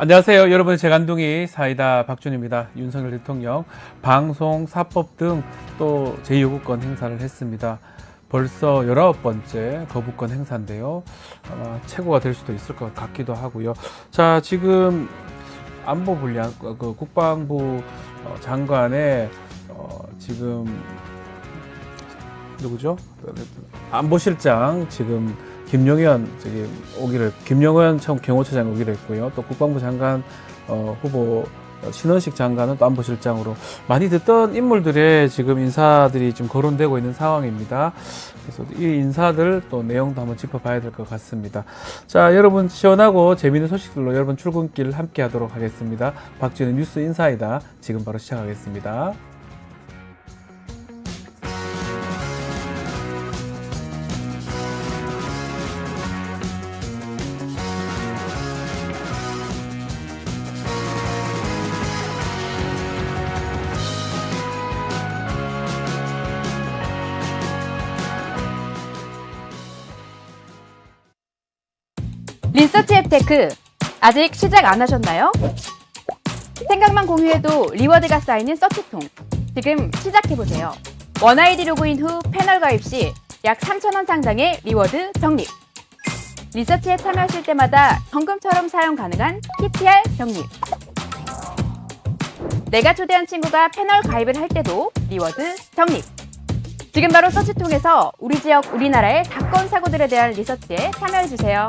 안녕하세요. 여러분의 재간둥이 사이다 박준입니다. 윤석열 대통령 방송, 사법 등 또 제2요구권 행사를 했습니다. 벌써 19번째 거부권 행사인데요. 아마 최고가 될 수도 있을 것 같기도 하고요. 자, 지금 안보 분야, 국방부 장관의 지금 누구죠? 안보실장 지금 김용현 김용현 경호처장 오기로 했고요. 또 국방부 장관 후보 신원식 장관은 또 안보실장으로 많이 듣던 인물들의 지금 인사들이 지금 거론되고 있는 상황입니다. 그래서 이 인사들 또 내용도 한번 짚어봐야 될 것 같습니다. 자, 여러분 시원하고 재미있는 소식들로 여러분 출근길 함께 하도록 하겠습니다. 박지훈의 뉴스 인사이다. 지금 바로 시작하겠습니다. 리서치 앱테크 아직 시작 안 하셨나요? 생각만 공유해도 리워드가 쌓이는 서치통 지금 시작해보세요. 원아이디 로그인 후 패널 가입 시 약 3,000원 상당의 리워드 적립. 리서치에 참여하실 때마다 현금처럼 사용 가능한 PTR 적립. 내가 초대한 친구가 패널 가입을 할 때도 리워드 적립. 지금 바로 서치통에서 우리 지역, 우리나라의 사건, 사고들에 대한 리서치에 참여해주세요.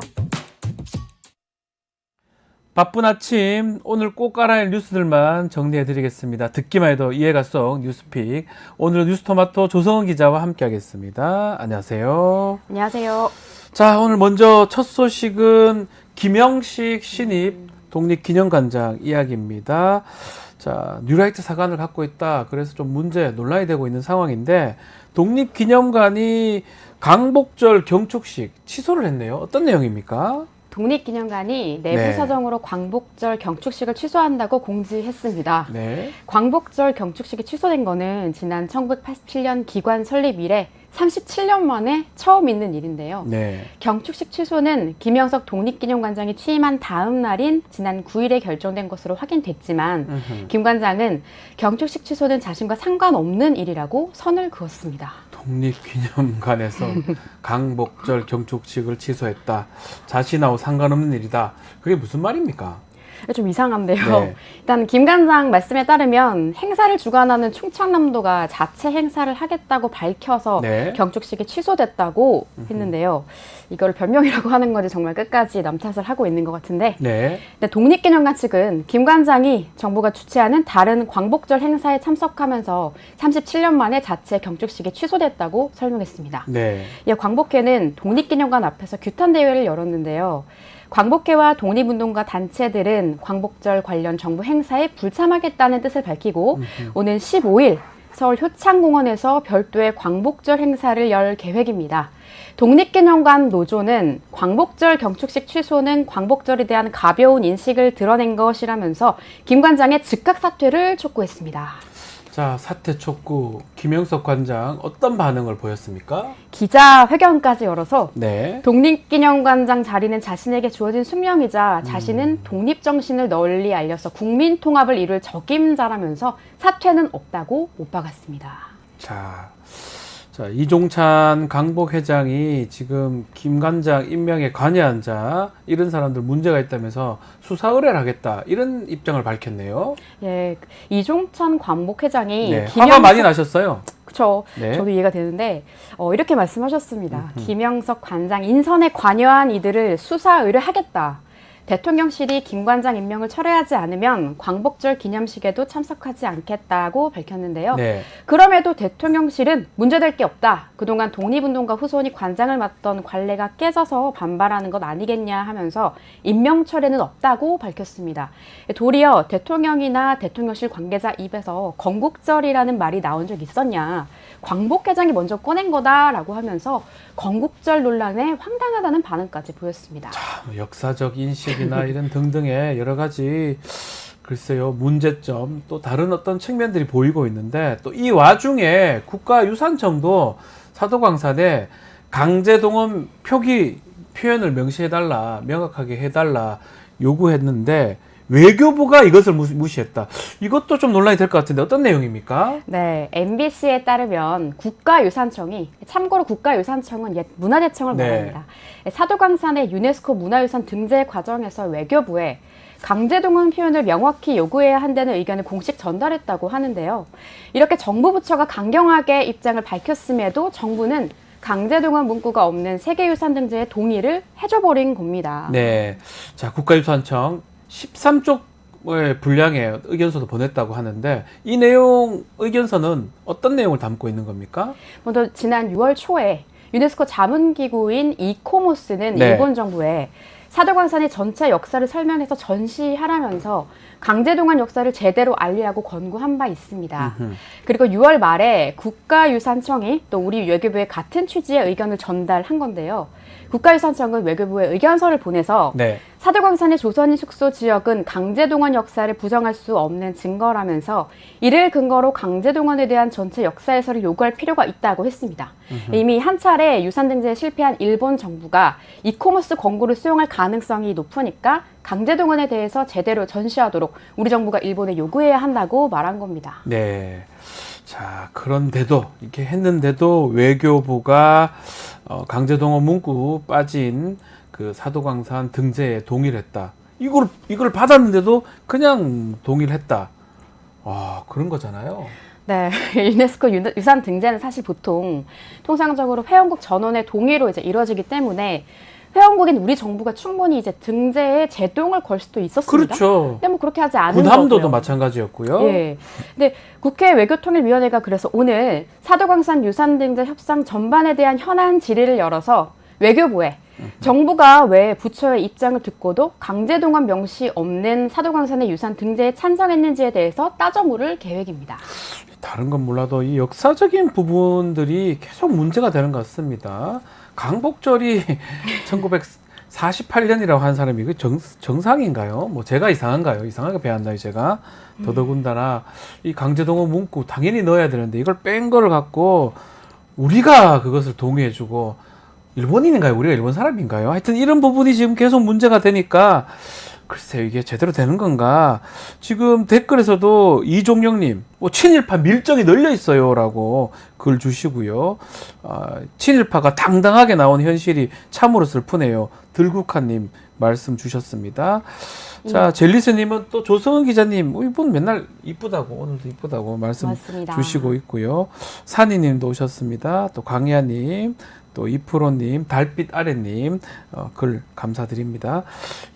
바쁜 아침 오늘 꼭 알아야 할 뉴스들만 정리해드리겠습니다. 듣기만 해도 이해가 쏙 뉴스픽. 오늘은 뉴스토마토 조성은 기자와 함께하겠습니다. 안녕하세요. 안녕하세요. 자, 오늘 먼저 첫 소식은 김영식 신입 독립기념관장 이야기입니다. 자, 뉴라이트 사관을 갖고 있다. 그래서 좀 논란이 되고 있는 상황인데 독립기념관이 광복절 경축식 취소를 했네요. 어떤 내용입니까? 독립기념관이 내부 사정으로 광복절 경축식을 취소한다고 공지했습니다. 네. 광복절 경축식이 취소된 거는 지난 1987년 기관 설립 이래 37년 만에 처음 있는 일인데요. 네. 경축식 취소는 김영석 독립기념관장이 취임한 다음 날인 지난 9일에 결정된 것으로 확인됐지만 김 관장은 경축식 취소는 자신과 상관없는 일이라고 선을 그었습니다. 독립기념관에서 광복절 경축식을 취소했다. 자신하고 상관없는 일이다. 그게 무슨 말입니까? 좀 이상한데요. 네. 일단 김 관장 말씀에 따르면 행사를 주관하는 충청남도가 자체 행사를 하겠다고 밝혀서 네. 경축식이 취소됐다고 했는데요. 이걸 변명이라고 하는 건지 정말 끝까지 남탓을 하고 있는 것 같은데 네. 근데 독립기념관 측은 김 관장이 정부가 주최하는 다른 광복절 행사에 참석하면서 37년 만에 자체 경축식이 취소됐다고 설명했습니다. 네. 이 광복회는 독립기념관 앞에서 규탄 대회를 열었는데요. 광복회와 독립운동가 단체들은 광복절 관련 정부 행사에 불참하겠다는 뜻을 밝히고 오는 15일 서울 효창공원에서 별도의 광복절 행사를 열 계획입니다. 독립기념관 노조는 광복절 경축식 취소는 광복절에 대한 가벼운 인식을 드러낸 것이라면서 김 관장의 즉각 사퇴를 촉구했습니다. 자, 사퇴 촉구 김영석 관장 어떤 반응을 보였습니까? 기자회견까지 열어서 네. 독립기념관장 자리는 자신에게 주어진 숙명이자 자신은 독립정신을 널리 알려서 국민통합을 이룰 적임자라면서 사퇴는 없다고 못 박았습니다. 자, 이종찬 강복회장이 지금 김 관장 임명에 관여한 자 이런 사람들 문제가 있다면서 수사 의뢰를 하겠다 이런 입장을 밝혔네요. 예, 이종찬 광복회장이 네, 화가 많이 나셨어요. 그렇죠. 네. 저도 이해가 되는데 이렇게 말씀하셨습니다. 김영석 관장 인선에 관여한 이들을 수사 의뢰하겠다. 대통령실이 김 관장 임명을 철회하지 않으면 광복절 기념식에도 참석하지 않겠다고 밝혔는데요. 네. 그럼에도 대통령실은 문제될 게 없다. 그동안 독립운동가 후손이 관장을 맡던 관례가 깨져서 반발하는 것 아니겠냐 하면서 임명 철회는 없다고 밝혔습니다. 도리어 대통령이나 대통령실 관계자 입에서 건국절이라는 말이 나온 적 있었냐. 광복회장이 먼저 꺼낸 거다라고 하면서 건국절 논란에 황당하다는 반응까지 보였습니다. 참, 역사적 인식이나 이런 등등의 여러 가지 글쎄요, 문제점, 또 다른 어떤 측면들이 보이고 있는데 또 이 와중에 국가유산청도 사도광산에 강제동원 표현을 명시해달라, 명확하게 해달라 요구했는데 외교부가 이것을 무시했다. 이것도 좀 논란이 될 것 같은데 어떤 내용입니까? 네, MBC에 따르면 국가유산청이, 참고로 국가유산청은 옛 문화재청을 네. 말합니다. 사도광산의 유네스코 문화유산 등재 과정에서 외교부에 강제동원 표현을 명확히 요구해야 한다는 의견을 공식 전달했다고 하는데요. 이렇게 정부 부처가 강경하게 입장을 밝혔음에도 정부는 강제동원 문구가 없는 세계유산 등재에 동의를 해줘버린 겁니다. 네. 자, 국가유산청 13쪽의 분량의 의견서도 보냈다고 하는데 이 내용 의견서는 어떤 내용을 담고 있는 겁니까? 먼저 지난 6월 초에 유네스코 자문기구인 이코모스는 네. 일본 정부에 사도광산의 전체 역사를 설명해서 전시하라면서 강제동원 역사를 제대로 알리라고 권고한 바 있습니다. 그리고 6월 말에 국가유산청이 또 우리 외교부에 같은 취지의 의견을 전달한 건데요. 국가유산청은 외교부에 의견서를 보내서 네. 사도광산의 조선인 숙소 지역은 강제동원 역사를 부정할 수 없는 증거라면서 이를 근거로 강제동원에 대한 전체 역사 해설을 요구할 필요가 있다고 했습니다. 이미 한 차례 유산 등재에 실패한 일본 정부가 이코모스 권고를 수용할 가능성이 높으니까 강제동원에 대해서 제대로 전시하도록 우리 정부가 일본에 요구해야 한다고 말한 겁니다. 네. 자, 그런데도 이렇게 했는데도 외교부가 강제동원 문구 빠진 그 사도광산 등재에 동의를 했다. 이걸 받았는데도 그냥 동의를 했다. 아, 그런 거잖아요. 네, 유네스코 유산 등재는 사실 보통 통상적으로 회원국 전원의 동의로 이제 이루어지기 때문에 회원국인 우리 정부가 충분히 이제 등재에 제동을 걸 수도 있었습니다. 그렇죠. 근데 뭐 그렇게 하지 않은 군함도도 거고요. 마찬가지였고요. 예. 근데 국회 외교통일위원회가 그래서 오늘 사도광산 유산 등재 협상 전반에 대한 현안 질의를 열어서 외교부에 정부가 왜 부처의 입장을 듣고도 강제동원 명시 없는 사도광산의 유산 등재에 찬성했는지에 대해서 따져 물을 계획입니다. 다른 건 몰라도 이 역사적인 부분들이 계속 문제가 되는 것 같습니다. 강복절이 1948년이라고 한 사람이 그 정상인가요? 뭐 제가 이상한가요? 이상하게 배웠나요, 제가? 더더군다나 이 강제동원 문구 당연히 넣어야 되는데 이걸 뺀 거를 갖고 우리가 그것을 동의해주고 일본인인가요? 우리가 일본 사람인가요? 하여튼 이런 부분이 지금 계속 문제가 되니까 글쎄요, 이게 제대로 되는 건가? 지금 댓글에서도 이종영님, 친일파 밀정이 널려 있어요라고 글 주시고요. 친일파가 당당하게 나온 현실이 참으로 슬프네요. 들국화님 말씀 주셨습니다. 자, 젤리스님은 또 조성은 기자님, 이분 맨날 이쁘다고, 오늘도 이쁘다고 말씀 맞습니다. 주시고 있고요. 산이님도 오셨습니다. 또 광야님, 또 이프로님, 달빛 아래님 글 감사드립니다.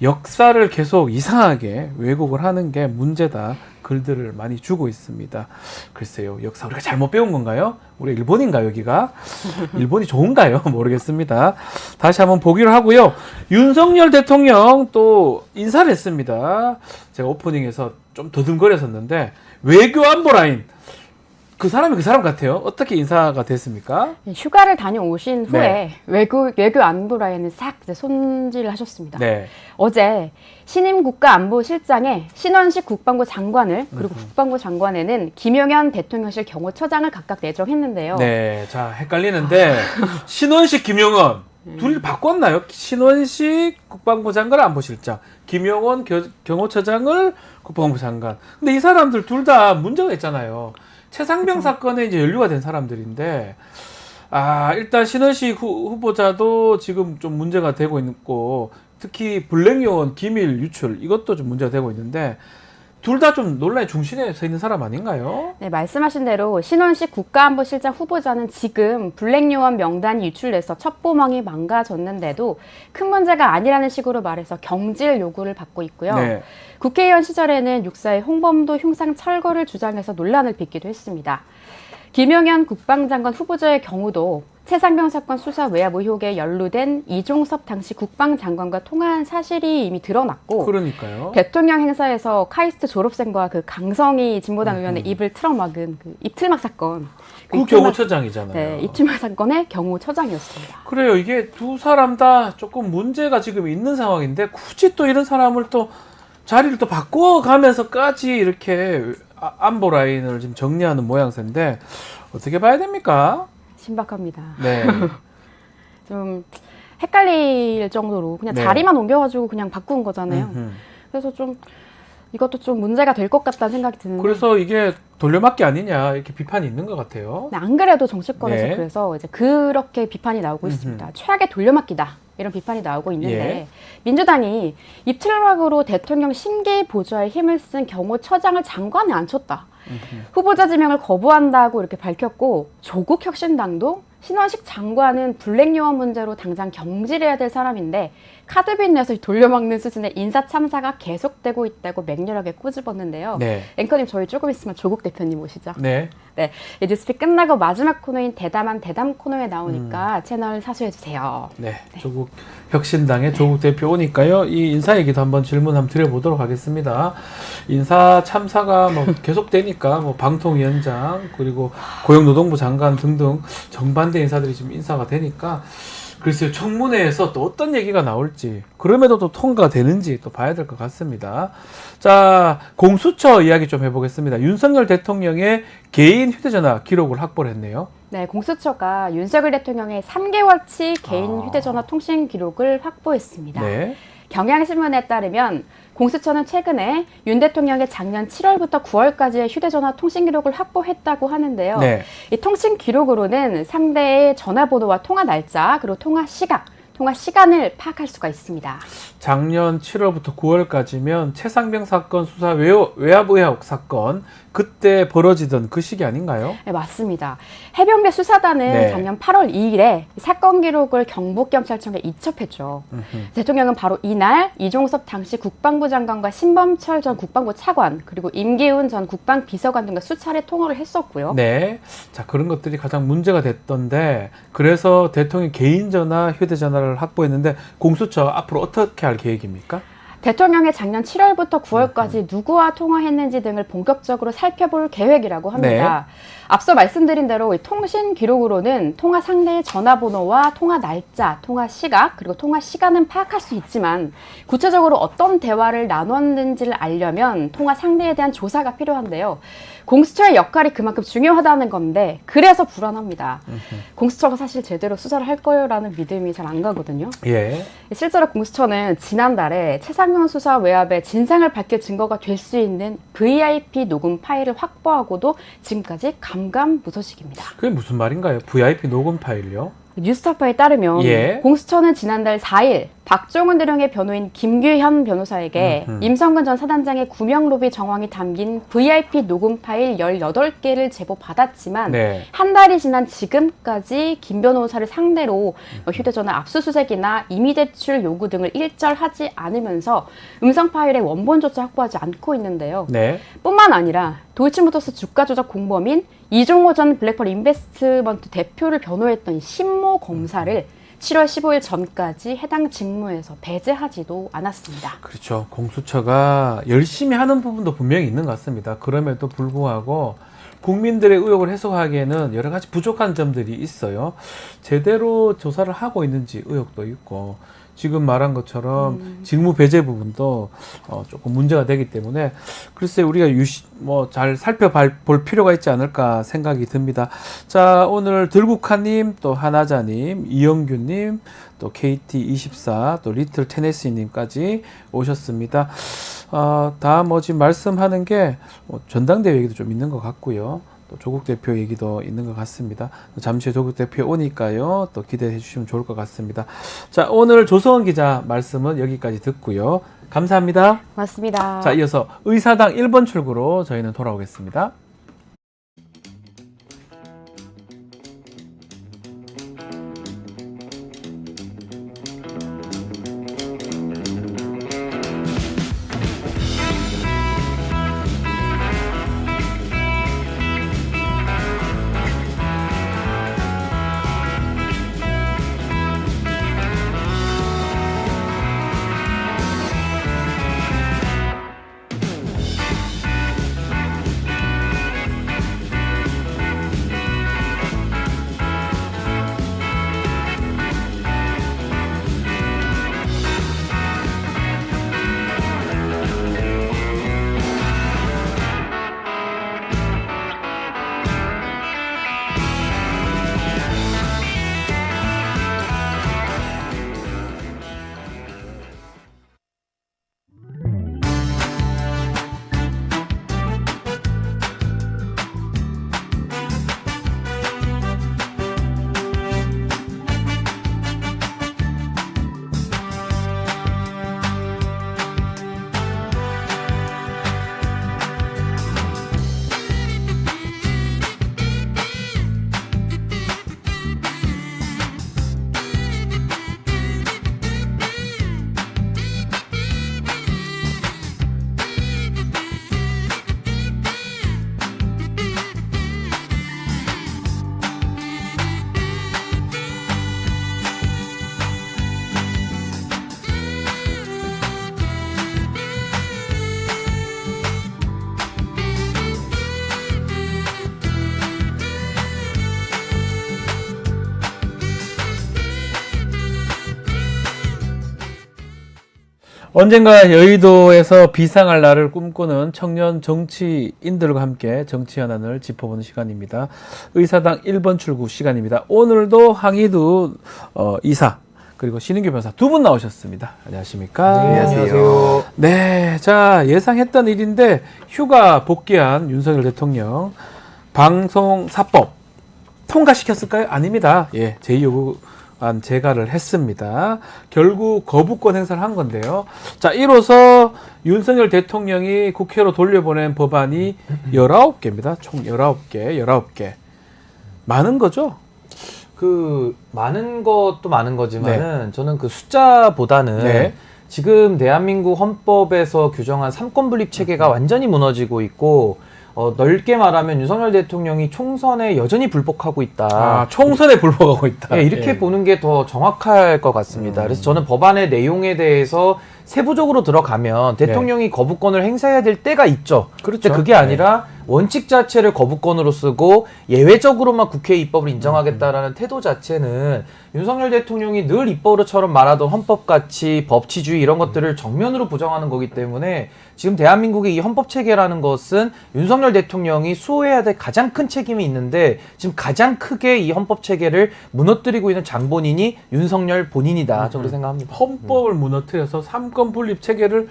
역사를 계속 이상하게 왜곡을 하는 게 문제다. 글들을 많이 주고 있습니다. 글쎄요, 역사 우리가 잘못 배운 건가요? 우리 일본인가요, 여기가? 일본이 좋은가요? 모르겠습니다. 다시 한번 보기로 하고요. 윤석열 대통령 또 인사를 했습니다. 제가 오프닝에서 좀 더듬거렸었는데 외교 안보 라인 그 사람이 그 사람 같아요. 어떻게 인사가 됐습니까? 휴가를 다녀오신 후에 네. 외교 안보 라인을 싹 이제 손질을 하셨습니다. 네. 어제 신임 국가안보실장에 신원식 국방부 장관을 그리고 국방부 장관에는 김용현 대통령실 경호처장을 각각 내정했는데요. 네, 자 헷갈리는데 신원식, 김용원 둘이 바꿨나요? 신원식 국방부 장관 안보실장, 김용원 경호처장을 국방부 장관. 근데 이 사람들 둘 다 문제가 있잖아요. 최상병 사건에 이제 연루가 된 사람들인데, 일단 신원식 후보자도 지금 좀 문제가 되고 있고, 특히 블랙요원 기밀 유출 이것도 좀 문제가 되고 있는데, 둘 다 좀 논란의 중심에 서 있는 사람 아닌가요? 네, 말씀하신 대로 신원식 국가안보실장 후보자는 지금 블랙요원 명단이 유출돼서 첩보망이 망가졌는데도 큰 문제가 아니라는 식으로 말해서 경질 요구를 받고 있고요. 네. 국회의원 시절에는 육사의 홍범도 흉상 철거를 주장해서 논란을 빚기도 했습니다. 김용현 국방장관 후보자의 경우도 최상병 사건 수사 외압 의혹에 연루된 이종섭 당시 국방장관과 통화한 사실이 이미 드러났고, 그러니까요. 대통령 행사에서 카이스트 졸업생과 그 강성희 진보당 의원의 입을 틀어막은 그 입틀막 사건. 그 경호처장이잖아요. 네, 입틀막 사건의 경호처장이었습니다. 그래요. 이게 두 사람 다 조금 문제가 지금 있는 상황인데 굳이 또 이런 사람을 또 자리를 또 바꿔가면서까지 이렇게 안보 라인을 지금 정리하는 모양새인데 어떻게 봐야 됩니까? 신박합니다. 네. 좀 헷갈릴 정도로 그냥 네. 자리만 옮겨가지고 그냥 바꾼 거잖아요. 음흠. 그래서 좀 이것도 좀 문제가 될 것 같다는 생각이 드는데. 그래서 이게 돌려막기 아니냐 이렇게 비판이 있는 것 같아요. 네, 안 그래도 정치권에서 네. 그래서 이제 그렇게 비판이 나오고 있습니다. 최악의 돌려막기다. 이런 비판이 나오고 있는데 예. 민주당이 입틀락으로 대통령 심기 보좌에 힘을 쓴 경호처장을 장관에 앉혔다. 후보자 지명을 거부한다고 이렇게 밝혔고 조국 혁신당도 신원식 장관은 블랙 요원 문제로 당장 경질해야 될 사람인데 카드빚 내서 돌려막는 수준의 인사 참사가 계속되고 있다고 맹렬하게 꼬집었는데요. 네. 앵커님 저희 조금 있으면 조국 대표님 오시죠? 네. 네, 이 뉴스픽 끝나고 마지막 코너인 대담한 대담 코너에 나오니까 채널 사수해 주세요. 네. 조국 혁신당의 조국 대표 오니까요. 이 인사 얘기도 한번 질문 한번 드려보도록 하겠습니다. 인사 참사가 뭐 계속되니까 뭐 방통위원장 그리고 고용노동부 장관 등등 정반대 인사들이 지금 인사가 되니까 글쎄요, 청문회에서 또 어떤 얘기가 나올지, 그럼에도 또 통과가 되는지 또 봐야 될 것 같습니다. 자, 공수처 이야기 좀 해보겠습니다. 윤석열 대통령의 개인 휴대전화 기록을 확보를 했네요. 네, 공수처가 윤석열 대통령의 3개월치 개인 휴대전화 통신 기록을 확보했습니다. 네. 경향신문에 따르면 공수처는 최근에 윤 대통령의 작년 7월부터 9월까지의 휴대전화 통신 기록을 확보했다고 하는데요. 네. 이 통신 기록으로는 상대의 전화번호와 통화 날짜, 그리고 통화 시각, 통화 시간을 파악할 수가 있습니다. 작년 7월부터 9월까지면 최상병 사건 수사 외압 의혹 사건 그때 벌어지던 그 시기 아닌가요? 네, 맞습니다. 해병대 수사단은 네. 작년 8월 2일에 사건 기록을 경북경찰청에 이첩했죠. 대통령은 바로 이날 이종섭 당시 국방부 장관과 신범철 전 국방부 차관 그리고 임기훈 전 국방비서관 등과 수차례 통화를 했었고요. 네. 자, 그런 것들이 가장 문제가 됐던데 그래서 대통령 개인 전화, 휴대전화를 확보했는데 공수처 앞으로 어떻게 할 계획입니까? 대통령의 작년 7월부터 9월까지 누구와 통화했는지 등을 본격적으로 살펴볼 계획이라고 합니다. 앞서 말씀드린 대로 이 통신 기록으로는 통화 상대의 전화번호와 통화 날짜, 통화 시각, 그리고 통화 시간은 파악할 수 있지만 구체적으로 어떤 대화를 나눴는지를 알려면 통화 상대에 대한 조사가 필요한데요. 공수처의 역할이 그만큼 중요하다는 건데 그래서 불안합니다. 공수처가 사실 제대로 수사를 할 거라는 믿음이 잘 안 가거든요. 예. 실제로 공수처는 지난달에 최상병 수사 외압의 진상을 밝힐 증거가 될 수 있는 VIP 녹음 파일을 확보하고도 지금까지 감감무소식입니다. 그게 무슨 말인가요? VIP 녹음 파일요? 뉴스타파에 따르면 예. 공수처는 지난달 4일 박종훈 대령의 변호인 김규현 변호사에게 임성근 전 사단장의 구명 로비 정황이 담긴 VIP 녹음 파일 18개를 제보받았지만 네. 한 달이 지난 지금까지 김 변호사를 상대로 휴대전화 압수수색이나 임의대출 요구 등을 일절하지 않으면서 음성 파일의 원본조차 확보하지 않고 있는데요. 네. 뿐만 아니라 도이치모터스 주가 조작 공범인 이종호 전 블랙펄 인베스트먼트 대표를 변호했던 신모 검사를 7월 15일 전까지 해당 직무에서 배제하지도 않았습니다. 그렇죠. 공수처가 열심히 하는 부분도 분명히 있는 것 같습니다. 그럼에도 불구하고 국민들의 의혹을 해소하기에는 여러 가지 부족한 점들이 있어요. 제대로 조사를 하고 있는지 의혹도 있고 지금 말한 것처럼 직무 배제 부분도 조금 문제가 되기 때문에 글쎄 우리가 잘 살펴볼 필요가 있지 않을까 생각이 듭니다. 자, 오늘 들국화님, 또 하나자님, 이영규님, 또 KT24, 또 리틀 테네시님까지 오셨습니다. 다음 지금 말씀하는 게 전당대회 얘기도 좀 있는 것 같고요. 또 조국 대표 얘기도 있는 것 같습니다. 잠시 후에 조국 대표 오니까요. 또 기대해 주시면 좋을 것 같습니다. 자, 오늘 조성원 기자 말씀은 여기까지 듣고요. 감사합니다. 고맙습니다. 자, 이어서 의사당 1번 출구로 저희는 돌아오겠습니다. 언젠가 여의도에서 비상할 날을 꿈꾸는 청년 정치인들과 함께 정치 현안을 짚어보는 시간입니다. 의사당 1번 출구 시간입니다. 오늘도 황희두 이사 그리고 신인규 변호사 두 분 나오셨습니다. 안녕하십니까? 네, 안녕하세요. 네, 자 예상했던 일인데 휴가 복귀한 윤석열 대통령 방송사법 통과시켰을까요? 아닙니다. 예, 제2요구안 제가를 했습니다. 결국 거부권 행사를 한 건데요. 자, 이로써 윤석열 대통령이 국회로 돌려보낸 법안이 19개입니다. 총 19개. 많은 거죠? 많은 것도 많은 거지만은 저는 그 숫자보다는 지금 대한민국 헌법에서 규정한 삼권분립 체계가 완전히 무너지고 있고 넓게 말하면 윤석열 대통령이 총선에 여전히 불복하고 있다. 아, 총선에 불복하고 있다. 네, 이렇게 보는 게 더 정확할 것 같습니다. 그래서 저는 법안의 내용에 대해서 세부적으로 들어가면 대통령이 거부권을 행사해야 될 때가 있죠. 그렇죠. 근데 그게 아니라 원칙 자체를 거부권으로 쓰고 예외적으로만 국회 입법을 인정하겠다라는 태도 자체는 윤석열 대통령이 늘 입법으로처럼 말하던 헌법가치, 법치주의 이런 것들을 정면으로 부정하는 거기 때문에 지금 대한민국의 이 헌법체계라는 것은 윤석열 대통령이 수호해야 될 가장 큰 책임이 있는데 지금 가장 크게 이 헌법체계를 무너뜨리고 있는 장본인이 윤석열 본인이다. 저는 생각합니다. 헌법을 무너뜨려서 삼권 분립 체계를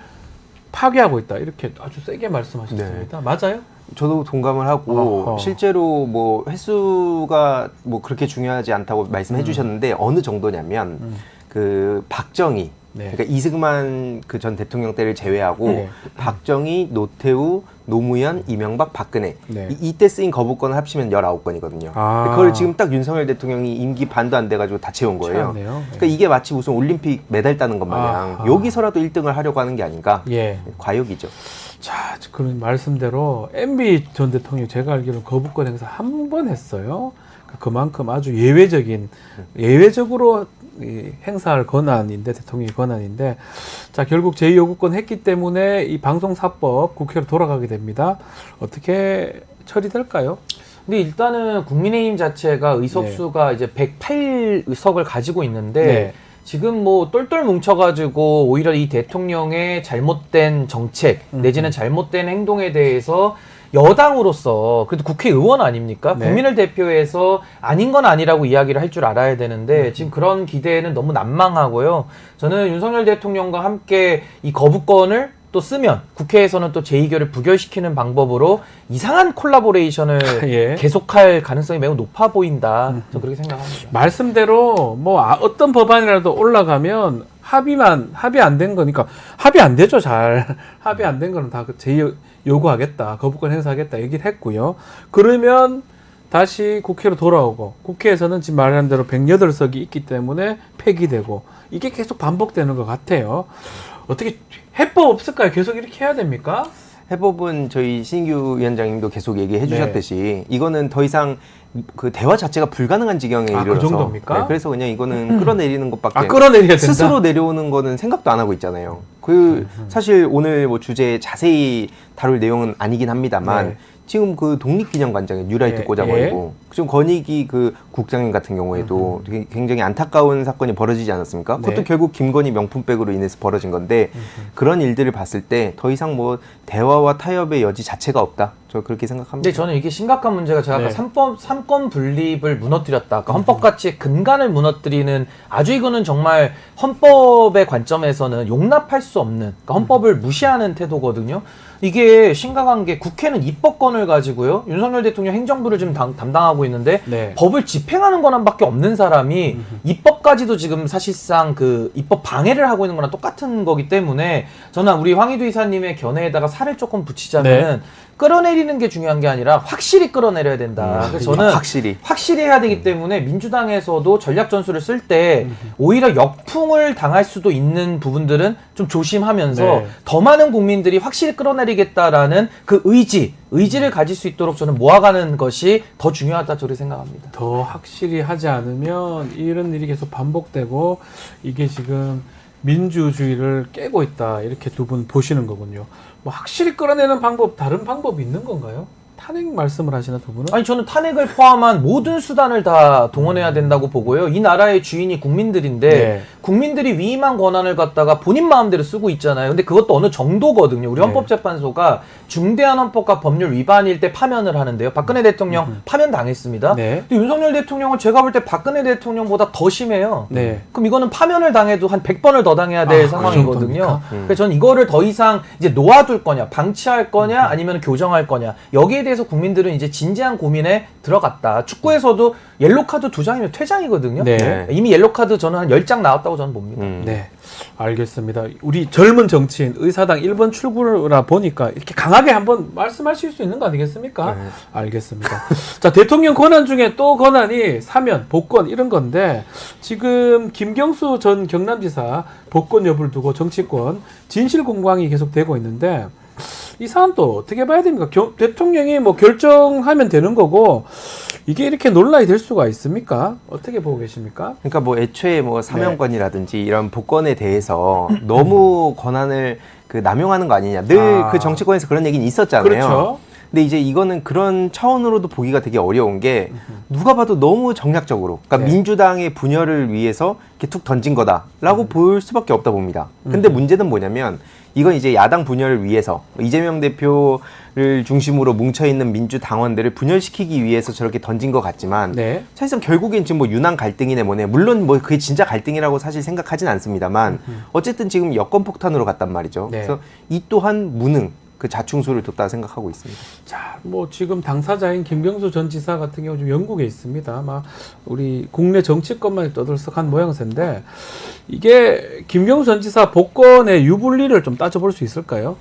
파괴하고 있다. 이렇게 아주 세게 말씀하셨습니다. 맞아요? 저도 동감을 하고 실제로 뭐 횟수가 뭐 그렇게 중요하지 않다고 말씀해 주셨는데 어느 정도냐면 그 박정희 그러니까 이승만 그 전 대통령 때를 제외하고 박정희, 노태우, 노무현, 이명박, 박근혜 이때 쓰인 거부권을 합치면 19건이거든요. 그걸 지금 딱 윤석열 대통령이 임기 반도 안 돼가지고 다 채운 거예요. 그러니까 이게 마치 무슨 올림픽 메달 따는 것 마냥 여기서라도 1등을 하려고 하는 게 아닌가? 과욕이죠. 자, 그런 말씀대로 MB 전 대통령 제가 알기로는 거부권 행사 한 번 했어요. 그만큼 아주 예외적으로 행사할 권한인데 대통령의 권한인데 자 결국 제2요구권 했기 때문에 이 방송사법 국회로 돌아가게 됩니다. 어떻게 처리될까요? 근데 일단은 국민의힘 자체가 의석수가 이제 108의석을 가지고 있는데 지금 뭐 똘똘 뭉쳐가지고 오히려 이 대통령의 잘못된 정책 내지는 잘못된 행동에 대해서 여당으로서 그래도 국회의원 아닙니까? 국민을 대표해서 아닌 건 아니라고 이야기를 할 줄 알아야 되는데 지금 그런 기대는 너무 난망하고요. 저는 윤석열 대통령과 함께 이 거부권을 또 쓰면 국회에서는 또 제2교를 부결시키는 방법으로 이상한 콜라보레이션을 계속할 가능성이 매우 높아 보인다. 저 그렇게 생각합니다. 말씀대로 뭐 어떤 법안이라도 올라가면 합의 안 된 거니까 합의 안 되죠. 잘 합의 안 된 거는 다 제2 요구하겠다, 거부권 행사하겠다 얘기를 했고요. 그러면 다시 국회로 돌아오고 국회에서는 지금 말한 대로 108석이 있기 때문에 폐기되고 이게 계속 반복되는 것 같아요. 어떻게 해법 없을까요? 계속 이렇게 해야 됩니까? 해법은 저희 신인규 위원장님도 계속 얘기해 주셨듯이 이거는 더 이상 그 대화 자체가 불가능한 지경에 이르러서 그 정도입니까? 그래서 그냥 이거는 끌어내리는 것밖에 끌어내려야 된다. 스스로 내려오는 거는 생각도 안 하고 있잖아요. 사실 오늘 뭐 주제에 자세히 다룰 내용은 아니긴 합니다만 지금 그 독립기념관장에 뉴라이트 꽂아버리고 지금 권익위 그 국장님 같은 경우에도 굉장히 안타까운 사건이 벌어지지 않았습니까? 그것도 결국 김건희 명품백으로 인해서 벌어진 건데 그런 일들을 봤을 때 더 이상 뭐 대화와 타협의 여지 자체가 없다. 저 그렇게 생각합니다. 근데 저는 이게 심각한 문제가 제가 아까 삼권 분립을 무너뜨렸다. 아까 헌법 가치의 근간을 무너뜨리는 아주 이거는 정말 헌법의 관점에서는 용납할 수 없는 그러니까 헌법을 무시하는 태도거든요. 이게 심각한 게 국회는 입법권을 가지고요. 윤석열 대통령 행정부를 지금 담당하고 있는데 법을 집행하는 권한밖에 없는 사람이 입법까지도 지금 사실상 그 입법 방해를 하고 있는 거랑 똑같은 거기 때문에 저는 우리 황희두 이사님의 견해에다가 살을 조금 붙이자면은 끌어내리는 게 중요한 게 아니라 확실히 끌어내려야 된다. 그래서 저는 확실히 해야 되기 때문에 민주당에서도 전략 전술을 쓸 때 오히려 역풍을 당할 수도 있는 부분들은 좀 조심하면서 더 많은 국민들이 확실히 끌어내리겠다라는 그 의지를 가질 수 있도록 저는 모아가는 것이 더 중요하다 저를 생각합니다. 더 확실히 하지 않으면 이런 일이 계속 반복되고 이게 지금 민주주의를 깨고 있다 이렇게 두 분 보시는 거군요. 뭐 확실히 끌어내는 방법 다른 방법이 있는 건가요? 탄핵 말씀을 하시나 두 분은? 아니 저는 탄핵을 포함한 모든 수단을 다 동원해야 된다고 보고요. 이 나라의 주인이 국민들인데 국민들이 위임한 권한을 갖다가 본인 마음대로 쓰고 있잖아요. 근데 그것도 어느 정도거든요. 우리 헌법재판소가 중대한 헌법과 법률 위반일 때 파면을 하는데요. 박근혜 대통령 파면 당했습니다. 네. 근데 윤석열 대통령은 제가 볼 때 박근혜 대통령보다 더 심해요. 네. 그럼 이거는 파면을 당해도 한 100번을 더 당해야 될 상황이거든요. 그 정도입니까? 그래서 저는 이거를 더 이상 이제 놓아둘 거냐, 방치할 거냐, 아니면 교정할 거냐. 여기에 대해서 국민들은 이제 진지한 고민에 들어갔다. 축구에서도 옐로카드 2장이면 퇴장이거든요. 네. 이미 옐로카드 저는 한 10장 나왔다고 저는 봅니다. 네, 알겠습니다. 우리 젊은 정치인 의사당 1번 출구라 보니까 이렇게 강하게 한번 말씀하실 수 있는 거 아니겠습니까? 네. 알겠습니다. 자, 대통령 권한 중에 또 권한이 사면, 복권 이런 건데 지금 김경수 전 경남지사 복권 여부를 두고 정치권 진실 공방이 계속되고 있는데 이 사안 또 어떻게 봐야 됩니까? 대통령이 뭐 결정하면 되는 거고 이게 이렇게 논란이 될 수가 있습니까? 어떻게 보고 계십니까? 그러니까 뭐 애초에 뭐 사면권이라든지 이런 복권에 대해서 너무 권한을 그 남용하는 거 아니냐. 늘 그 정치권에서 그런 얘기는 있었잖아요. 그렇죠. 근데 이제 이거는 그런 차원으로도 보기가 되게 어려운 게 누가 봐도 너무 정략적으로, 그러니까 네. 민주당의 분열을 위해서 이렇게 툭 던진 거다라고 볼 수밖에 없다 봅니다. 근데 문제는 뭐냐면 이건 이제 야당 분열을 위해서 이재명 대표를 중심으로 뭉쳐있는 민주당원들을 분열시키기 위해서 저렇게 던진 것 같지만 네. 사실상 결국엔 지금 뭐 유난 갈등이네 뭐네, 물론 뭐 그게 진짜 갈등이라고 사실 생각하진 않습니다만 어쨌든 지금 여권 폭탄으로 갔단 말이죠. 네. 그래서 이 또한 무능, 그 자충수를 뒀다 생각하고 있습니다. 자, 뭐 지금 당사자인 김경수 전 지사 같은 경우 좀 영국에 있습니다. 아마 우리 국내 정치권만 떠들썩한 모양새인데 이게 김경수 전 지사 복권의 유불리를 좀 따져볼 수 있을까요?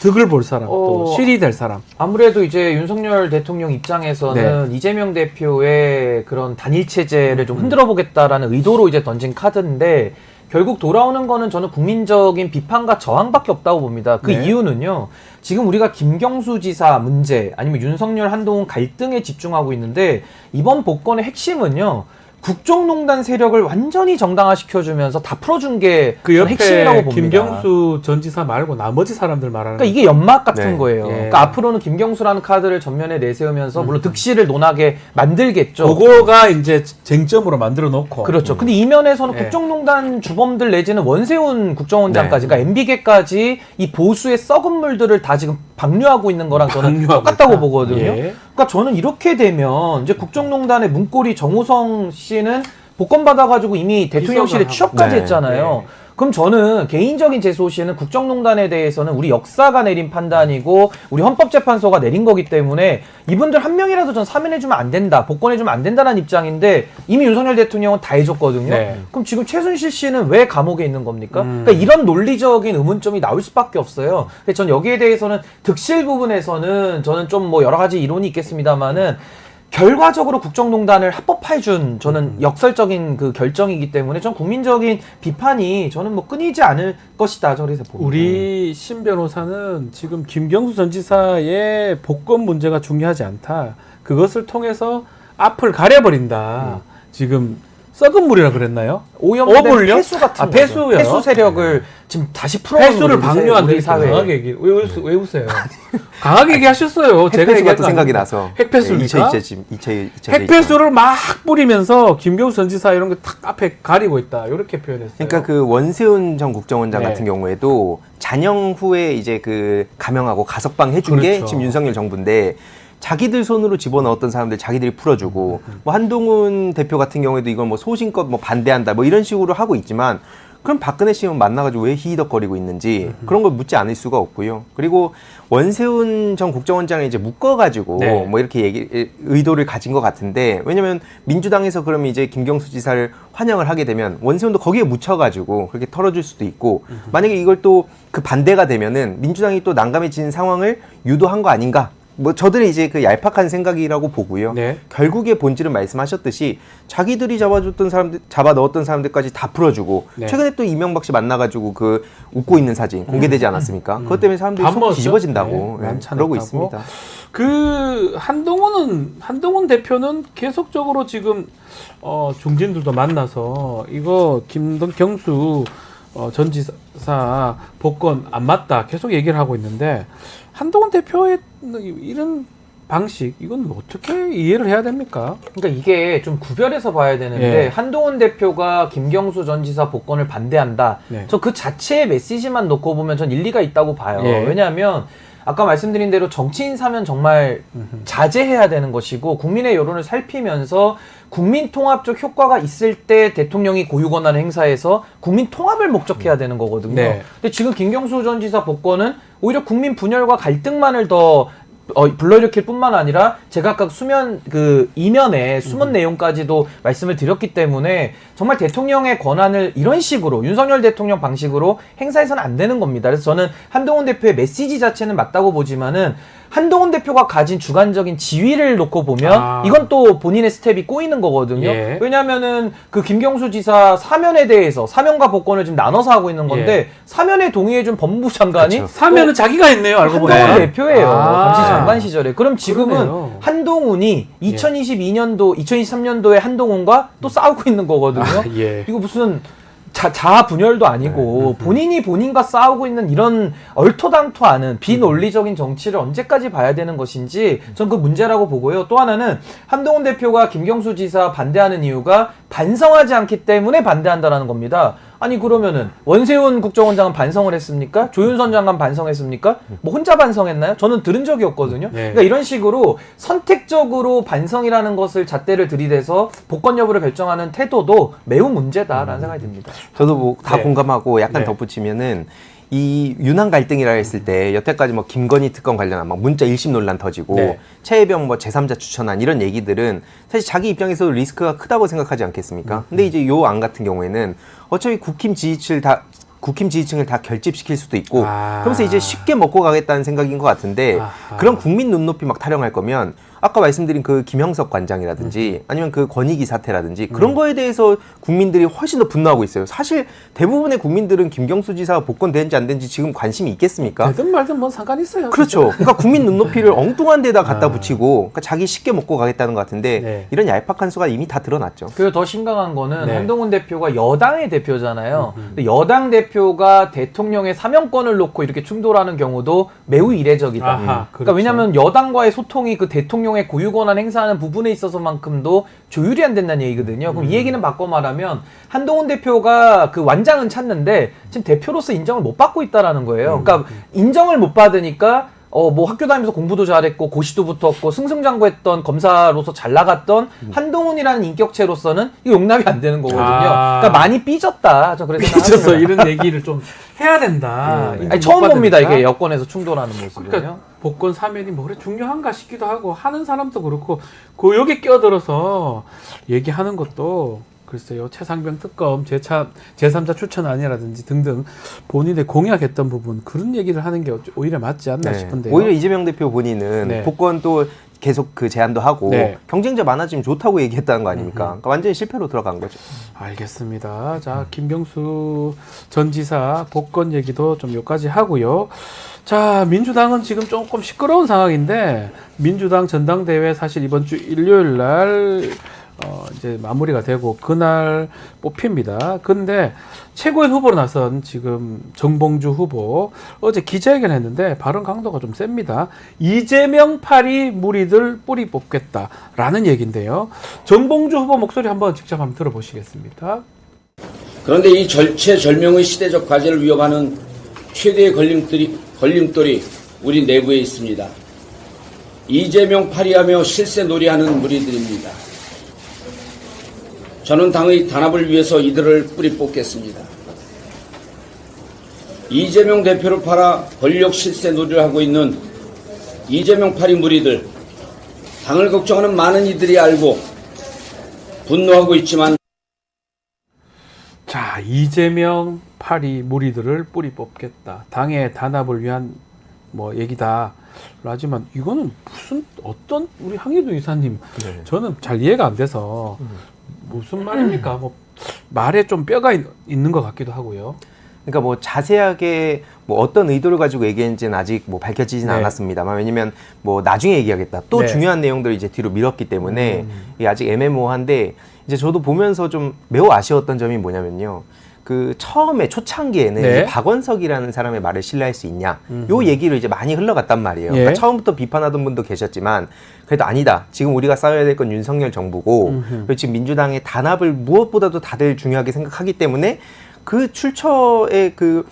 득을 볼 사람, 또 실이 될 사람. 아무래도 이제 윤석열 대통령 입장에서는 이재명 대표의 그런 단일 체제를 좀 흔들어 보겠다라는 의도로 이제 던진 카드인데 결국 돌아오는 거는 저는 국민적인 비판과 저항밖에 없다고 봅니다. 그 네. 이유는요. 지금 우리가 김경수 지사 문제 아니면 윤석열 한동훈 갈등에 집중하고 있는데 이번 복권의 핵심은요. 국정농단 세력을 완전히 정당화시켜주면서 다 풀어준 게 그 옆에 핵심이라고 봅니다. 김경수 전 지사 말고 나머지 사람들 말하는 그러니까 이게 연막 같은 네. 거예요. 예. 그러니까 앞으로는 김경수라는 카드를 전면에 내세우면서 물론 득실을 논하게 만들겠죠. 그거가 이제 쟁점으로 만들어 놓고. 그렇죠. 근데 이면에서는 예. 국정농단 주범들 내지는 원세훈 국정원장까지, 네. 그러니까 MB계까지 이 보수의 썩은 물들을 다 지금 방류하고 있는 거랑 저는 방류하고 똑같다고 있다. 보거든요. 예. 그러니까 저는 이렇게 되면 이제 국정농단의 문고리 정호성 씨는 복권 받아가지고 이미 대통령실에 비서관 취업까지 하고. 했잖아요. 네. 그럼 저는 개인적인 제 소시에는 국정농단에 대해서는 우리 역사가 내린 판단이고 우리 헌법재판소가 내린 거기 때문에 이분들 한 명이라도 전 사면해주면 안 된다, 복권해주면 안 된다는 입장인데 이미 윤석열 대통령은 다 해줬거든요. 네. 그럼 지금 최순실 씨는 왜 감옥에 있는 겁니까? 그러니까 이런 논리적인 의문점이 나올 수밖에 없어요. 근데 전 여기에 대해서는 득실 부분에서는 저는 좀 뭐 여러 가지 이론이 있겠습니다만은 결과적으로 국정농단을 합법화해준 저는 역설적인 그 결정이기 때문에 전 국민적인 비판이 저는 뭐 끊이지 않을 것이다. 저래서 봅니다. 우리 신 변호사는 지금 김경수 전 지사의 복권 문제가 중요하지 않다. 그것을 통해서 앞을 가려버린다. 지금 썩은 물이라 그랬나요? 오염된 어불요? 폐수 같은 아, 폐수요? 거죠. 폐수 세력을 지금 다시 풀어오는 폐수를 방류한다. 우리 사회에. 강하게 얘기. 왜 웃으세요? 강하게 얘기하셨어요. 제가 핵폐수가 얘기한 또 거 생각이 아닙니까? 나서 핵폐수입니까? 2020 핵폐수를 막 뿌리면서 김경수 전 지사 이런 거 탁 앞에 가리고 있다. 이렇게 표현했어요. 그러니까 그 원세훈 전 국정원장 네. 같은 경우에도 잔영 후에 이제 그 감형하고 가석방 해준 게 그렇죠. 지금 윤석열 정부인데 자기들 손으로 집어넣었던 사람들 자기들이 풀어주고 뭐 한동훈 대표 같은 경우에도 이걸 뭐 소신껏 뭐 반대한다 뭐 이런 식으로 하고 있지만 그럼 박근혜 씨는 만나가지고 왜 히히덕거리고 있는지 그런 걸 묻지 않을 수가 없고요. 그리고 원세훈 전 국정원장을 이제 묶어가지고 네. 뭐 이렇게 의도를 가진 것 같은데 왜냐면 민주당에서 그러면 이제 김경수 지사를 환영을 하게 되면 원세훈도 거기에 묻혀가지고 그렇게 털어줄 수도 있고 만약에 이걸 또 그 반대가 되면은 민주당이 또 난감해지는 상황을 유도한 거 아닌가? 뭐 저들의 이제 그 얄팍한 생각이라고 보고요. 네. 결국에 본질은 말씀하셨듯이 자기들이 잡아줬던 사람들, 잡아 넣었던 사람들까지 다 풀어주고 네. 최근에 또 이명박 씨 만나가지고 그 웃고 있는 사진 공개되지 않았습니까? 그것 때문에 사람들이 밥 속 먹었죠? 뒤집어진다고 네, 네, 만찬 그러고 했다고. 있습니다. 그 한동훈 대표는 계속적으로 지금 중진들도 만나서 이거 김경수 전 지사 복권 안 맞다 계속 얘기를 하고 있는데 한동훈 대표의 이런 방식 이건 어떻게 이해를 해야 됩니까? 그러니까 이게 좀 구별해서 봐야 되는데 예. 한동훈 대표가 김경수 전 지사 복권을 반대한다. 네. 저 그 자체의 메시지만 놓고 보면 전 일리가 있다고 봐요. 예. 왜냐하면 아까 말씀드린 대로 정치인 사면 정말 자제해야 되는 것이고 국민의 여론을 살피면서 국민 통합 쪽 효과가 있을 때 대통령이 고유 권한을 행사해서 국민 통합을 목적해야 되는 거거든요. 네. 근데 지금 김경수 전 지사 복권은 오히려 국민 분열과 갈등만을 더 불러일으킬 뿐만 아니라 제가 아까 이면에 숨은 내용까지도 말씀을 드렸기 때문에 정말 대통령의 권한을 이런 식으로 윤석열 대통령 방식으로 행사해서는 안 되는 겁니다. 그래서 저는 한동훈 대표의 메시지 자체는 맞다고 보지만은 한동훈 대표가 가진 주관적인 지위를 놓고 보면 이건 또 본인의 스텝이 꼬이는 거거든요. 예. 왜냐하면은 그 김경수 지사 사면에 대해서 사면과 복권을 지금 나눠서 하고 있는 건데 예. 사면에 동의해준 법무부 장관이 그렇죠. 사면은 자기가 했네요. 알고 보니. 한동훈 대표예요. 아. 당시 장관 시절에. 그럼 지금은 그러네요. 한동훈이 2022년도, 2023년도에 한동훈과 또 싸우고 있는 거거든요. 예. 이거 무슨 자아 분열도 아니고 본인이 본인과 싸우고 있는 이런 얼토당토하는 비논리적인 정치를 언제까지 봐야 되는 것인지 전 그 문제라고 보고요. 또 하나는 한동훈 대표가 김경수 지사 반대하는 이유가 반성하지 않기 때문에 반대한다라는 겁니다. 아니 그러면은 원세훈 국정원장은 반성을 했습니까? 조윤선 장관 반성했습니까? 뭐 혼자 반성했나요? 저는 들은 적이 없거든요. 네. 그러니까 이런 식으로 선택적으로 반성이라는 것을 잣대를 들이대서 복권 여부를 결정하는 태도도 매우 문제다라는 생각이 듭니다. 저도 뭐 다 네. 공감하고 약간 네. 덧붙이면은 이 윤한 갈등이라 했을 때 여태까지 뭐 김건희 특검 관련한 막 문자 일심 논란 터지고 네. 최혜병 뭐 제3자 추천안 이런 얘기들은 사실 자기 입장에서도 리스크가 크다고 생각하지 않겠습니까? 근데 이제 요 안 같은 경우에는 어차피 국힘 지지층을 다 결집시킬 수도 있고 그러면서 이제 쉽게 먹고 가겠다는 생각인 것 같은데 그런 국민 눈높이 막 타령할 거면 아까 말씀드린 그 김형석 관장이라든지 아니면 그 권익위 사태라든지 그런 거에 대해서 국민들이 훨씬 더 분노하고 있어요. 사실 대부분의 국민들은 김경수 지사가 복권 되는지 안 되는지 지금 관심이 있겠습니까? 되든 말든 뭔 상관 있어요. 그렇죠. 그러니까 국민 눈높이를 엉뚱한 데다 갖다 붙이고 그러니까 자기 쉽게 먹고 가겠다는 것 같은데 네. 이런 얄팍한 수가 이미 다 드러났죠. 그리고 더 심각한 거는 네. 한동훈 대표가 여당의 대표잖아요. 근데 여당 대표가 대통령의 사면권을 놓고 이렇게 충돌하는 경우도 매우 이례적이다. 아하, 그러니까 그렇죠. 왜냐하면 여당과의 소통이 그 대통령의 고유 권한 행사하는 부분에 있어서만큼도 조율이 안 된다는 얘기거든요. 그럼 이 얘기는 바꿔 말하면 한동훈 대표가 그 완장은 찾는데 지금 대표로서 인정을 못 받고 있다라는 거예요. 그러니까 인정을 못 받으니까 뭐 학교 다니면서 공부도 잘했고 고시도 붙었고 승승장구했던 검사로서 잘 나갔던 한동훈이라는 인격체로서는 이거 용납이 안 되는 거거든요. 그러니까 많이 삐졌다. 저 그래서 삐져서 생각합니다. 이런 얘기를 좀 해야 된다. 아니, 처음 봅니다. 이게 여권에서 충돌하는 모습은요. 그러니까 복권 사면이 뭐 그래 중요한가 싶기도 하고 하는 사람도 그렇고 그 여기 끼어들어서 얘기하는 것도 글쎄요 최상병 특검 제3자 추천안이라든지 등등 본인의 공약했던 부분 그런 얘기를 하는 게 오히려 맞지 않나 싶은데요. 오히려 이재명 대표 본인은 네. 복권 또 계속 그 제안도 하고 네. 경쟁자 많아지면 좋다고 얘기했다는 거 아닙니까? 그러니까 완전히 실패로 들어간 거죠. 알겠습니다. 자, 김경수 전 지사 복권 얘기도 좀 여기까지 하고요. 자, 민주당은 지금 조금 시끄러운 상황인데 민주당 전당대회 사실 이번 주 일요일 날 이제 마무리가 되고 그날 뽑힙니다. 근데 최고위원 후보로 나선 지금 정봉주 후보 어제 기자회견 했는데 발언 강도가 좀 셉니다. 이재명 파리 무리들 뿌리 뽑겠다라는 얘기인데요. 정봉주 후보 목소리 한번 직접 한번 들어보시겠습니다. 그런데 이 절체절명의 시대적 과제를 위협하는 최대의 걸림돌이 우리 내부에 있습니다. 이재명 파리하며 실세놀이하는 무리들입니다. 저는 당의 단합을 위해서 이들을 뿌리 뽑겠습니다. 이재명 대표를 팔아 권력 실세놀이를 하고 있는 이재명 파리 무리들, 당을 걱정하는 많은 이들이 알고 분노하고 있지만 자, 이재명 파리 무리들을 뿌리 뽑겠다. 당의 단합을 위한 뭐 얘기다. 하지만 이거는 어떤 우리 항해도 이사님 저는 잘 이해가 안 돼서 무슨 말입니까? 뭐 말에 좀 뼈가 있는 것 같기도 하고요. 그러니까 뭐 자세하게 뭐 어떤 의도를 가지고 얘기했는지는 아직 뭐 밝혀지진 네. 않았습니다만 왜냐면 뭐 나중에 얘기하겠다. 또 네. 중요한 내용들을 이제 뒤로 미뤘기 때문에 이게 아직 애매모호한데 이제 저도 보면서 좀 매우 아쉬웠던 점이 뭐냐면요. 그 처음에 초창기에는 네. 이제 박원석이라는 사람의 말을 신뢰할 수 있냐 요 얘기를 이제 많이 흘러갔단 말이에요. 예. 그러니까 처음부터 비판하던 분도 계셨지만 그래도 아니다. 지금 우리가 싸워야 될 건 윤석열 정부고 그리고 지금 민주당의 단합을 무엇보다도 다들 중요하게 생각하기 때문에 그 출처의 그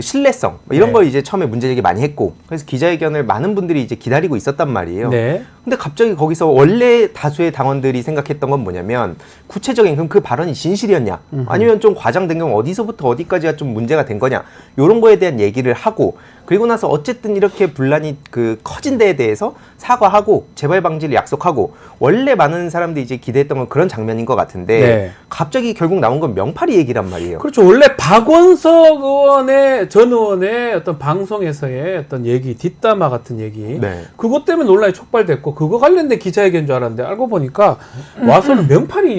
신뢰성 이런 네. 걸 이제 처음에 문제제기 많이 했고 그래서 기자회견을 많은 분들이 이제 기다리고 있었단 말이에요. 네. 근데 갑자기 거기서 원래 다수의 당원들이 생각했던 건 뭐냐면 구체적인 그럼 그 발언이 진실이었냐 아니면 좀 과장된 경우 어디서부터 어디까지가 좀 문제가 된 거냐 이런 거에 대한 얘기를 하고 그리고 나서 어쨌든 이렇게 분란이 커진 데에 대해서 사과하고 재발 방지를 약속하고 원래 많은 사람들이 이제 기대했던 건 그런 장면인 것 같은데 네. 갑자기 결국 나온 건 명팔이 얘기란 말이에요. 그렇죠. 원래 박원석 전 의원의 어떤 방송에서의 어떤 얘기, 뒷담화 같은 얘기, 네. 그것 때문에 논란이 촉발됐고, 그거 관련된 기자회견인 줄 알았는데, 알고 보니까 와서는 명팔이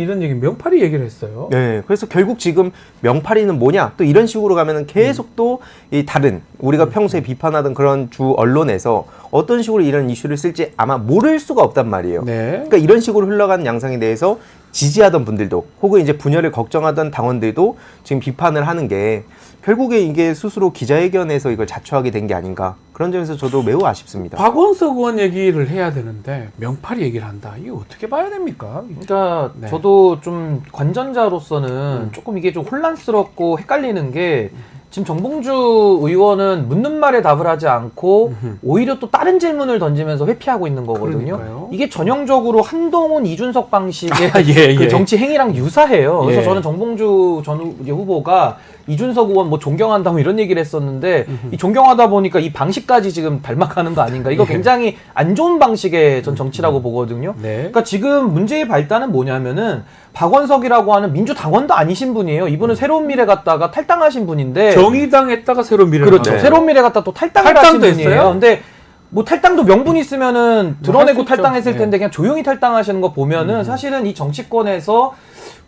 얘기를 했어요. 네, 그래서 결국 지금 명팔이는 뭐냐 또 이런 식으로 가면은 계속 또 이 다른 우리가 평소에 비판하던 그런 주 언론에서 어떤 식으로 이런 이슈를 쓸지 아마 모를 수가 없단 말이에요. 네. 그러니까 이런 식으로 흘러가는 양상에 대해서 지지하던 분들도 혹은 이제 분열을 걱정하던 당원들도 지금 비판을 하는 게 결국에 이게 스스로 기자회견에서 이걸 자초하게 된 게 아닌가 그런 점에서 저도 매우 아쉽습니다. 박원석 의원 얘기를 해야 되는데 명팔이 얘기를 한다. 이게 어떻게 봐야 됩니까? 그러니까 네. 저도 좀 관전자로서는 조금 이게 좀 혼란스럽고 헷갈리는 게 지금 정봉주 의원은 묻는 말에 답을 하지 않고 오히려 또 다른 질문을 던지면서 회피하고 있는 거거든요. 그러니까요. 이게 전형적으로 한동훈, 이준석 방식의 예, 그 예. 정치 행위랑 유사해요. 그래서 예. 저는 정봉주 전 후보가 이준석 의원 뭐 존경한다고 이런 얘기를 했었는데 이 존경하다 보니까 이 방식까지 지금 닮아가는 거 아닌가. 이거 굉장히 안 좋은 방식의 전 정치라고 보거든요. 네. 그러니까 지금 문제의 발단은 뭐냐면은 박원석이라고 하는 민주당원도 아니신 분이에요. 이분은 새로운 미래 갔다가 탈당하신 분인데 정의당 했다가 새로운 미래를 그렇죠. 가는 새로운 미래 갔다 또 탈당을 하신 탈당도 분이에요. 했어요? 근데 뭐 탈당도 명분 있으면은 드러내고 할 수 있죠. 탈당했을 텐데 네. 그냥 조용히 탈당하시는 거 보면은 사실은 이 정치권에서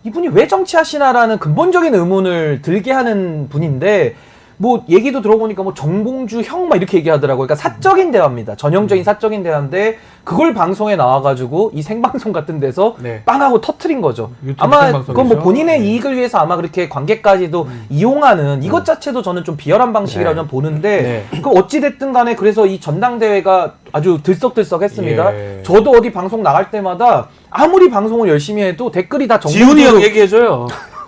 이분이 왜 정치하시나라는 근본적인 의문을 들게 하는 분인데 뭐 얘기도 들어보니까 뭐 정봉주 형 막 이렇게 얘기하더라고요. 그러니까 사적인 대화입니다. 전형적인 사적인 대화인데 그걸 방송에 나와가지고 이 생방송 같은 데서 네. 빵하고 터트린 거죠. 유튜브 아마 생방송이죠. 그건 뭐 본인의 네. 이익을 위해서 아마 그렇게 관객까지도 이용하는 이것 자체도 저는 좀 비열한 방식이라고 저는 보는데 네. 그 어찌 됐든 간에 그래서 이 전당대회가 아주 들썩들썩했습니다. 예. 저도 어디 방송 나갈 때마다 아무리 방송을 열심히 해도 댓글이 다 지훈이 형 정봉주로 얘기해줘요.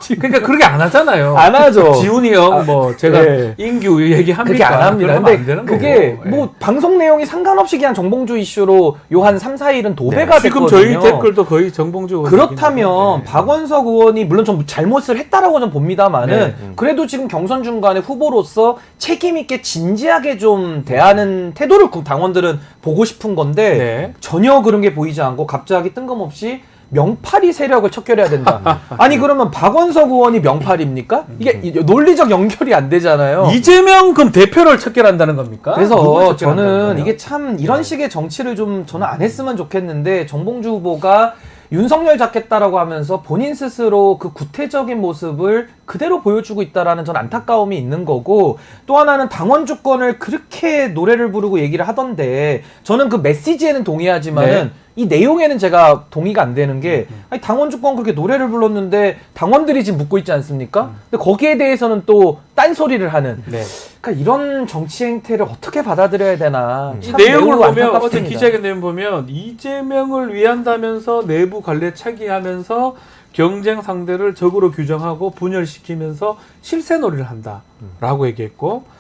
그러니까 그렇게 안 하잖아요. 안 하죠. 지훈이 형, 뭐 제가 예. 인규 얘기합니까? 그렇게 안 합니다. 그러면 근데 안 되는 그게 거고. 뭐 예. 방송 내용이 상관없이 그냥 정봉주 이슈로 요 한 3, 4일은 도배가 지금 됐거든요. 저희 댓글도 거의 정봉주 의원 그렇다면 얘기인데. 박원석 의원이 물론 좀 잘못을 했다라고 좀 봅니다만은 네. 그래도 지금 경선 중간에 후보로서 책임 있게 진지하게 좀 대하는 태도를 당원들은 보고 싶은 건데 네. 전혀 그런 게 보이지 않고 갑자기 뜬금없이 명팔이 세력을 척결해야 된다. 아니 그러면 박원석 의원이 명팔입니까? 이게 논리적 연결이 안 되잖아요. 이재명 그럼 대표를 척결한다는 겁니까? 누굴 그래서 척결한다는 저는 거예요? 이게 참 이런 식의 정치를 좀 저는 안 했으면 좋겠는데 정봉주 후보가 윤석열 잡겠다라고 하면서 본인 스스로 그 구태적인 모습을 그대로 보여주고 있다라는 전 안타까움이 있는 거고 또 하나는 당원 주권을 그렇게 노래를 부르고 얘기를 하던데 저는 그 메시지에는 동의하지만은 네. 이 내용에는 제가 동의가 안 되는 게 아니 당원 주권 그렇게 노래를 불렀는데 당원들이 지금 묻고 있지 않습니까? 근데 거기에 대해서는 또 딴소리를 하는 네. 그러니까 이런 정치 행태를 어떻게 받아들여야 되나 이 참 내용을 매우 보면 어제 안타깝습니다. 기자회견 내용 보면 이재명을 위한다면서 내부 관례 차기하면서 경쟁 상대를 적으로 규정하고 분열시키면서 실세놀이를 한다라고 얘기했고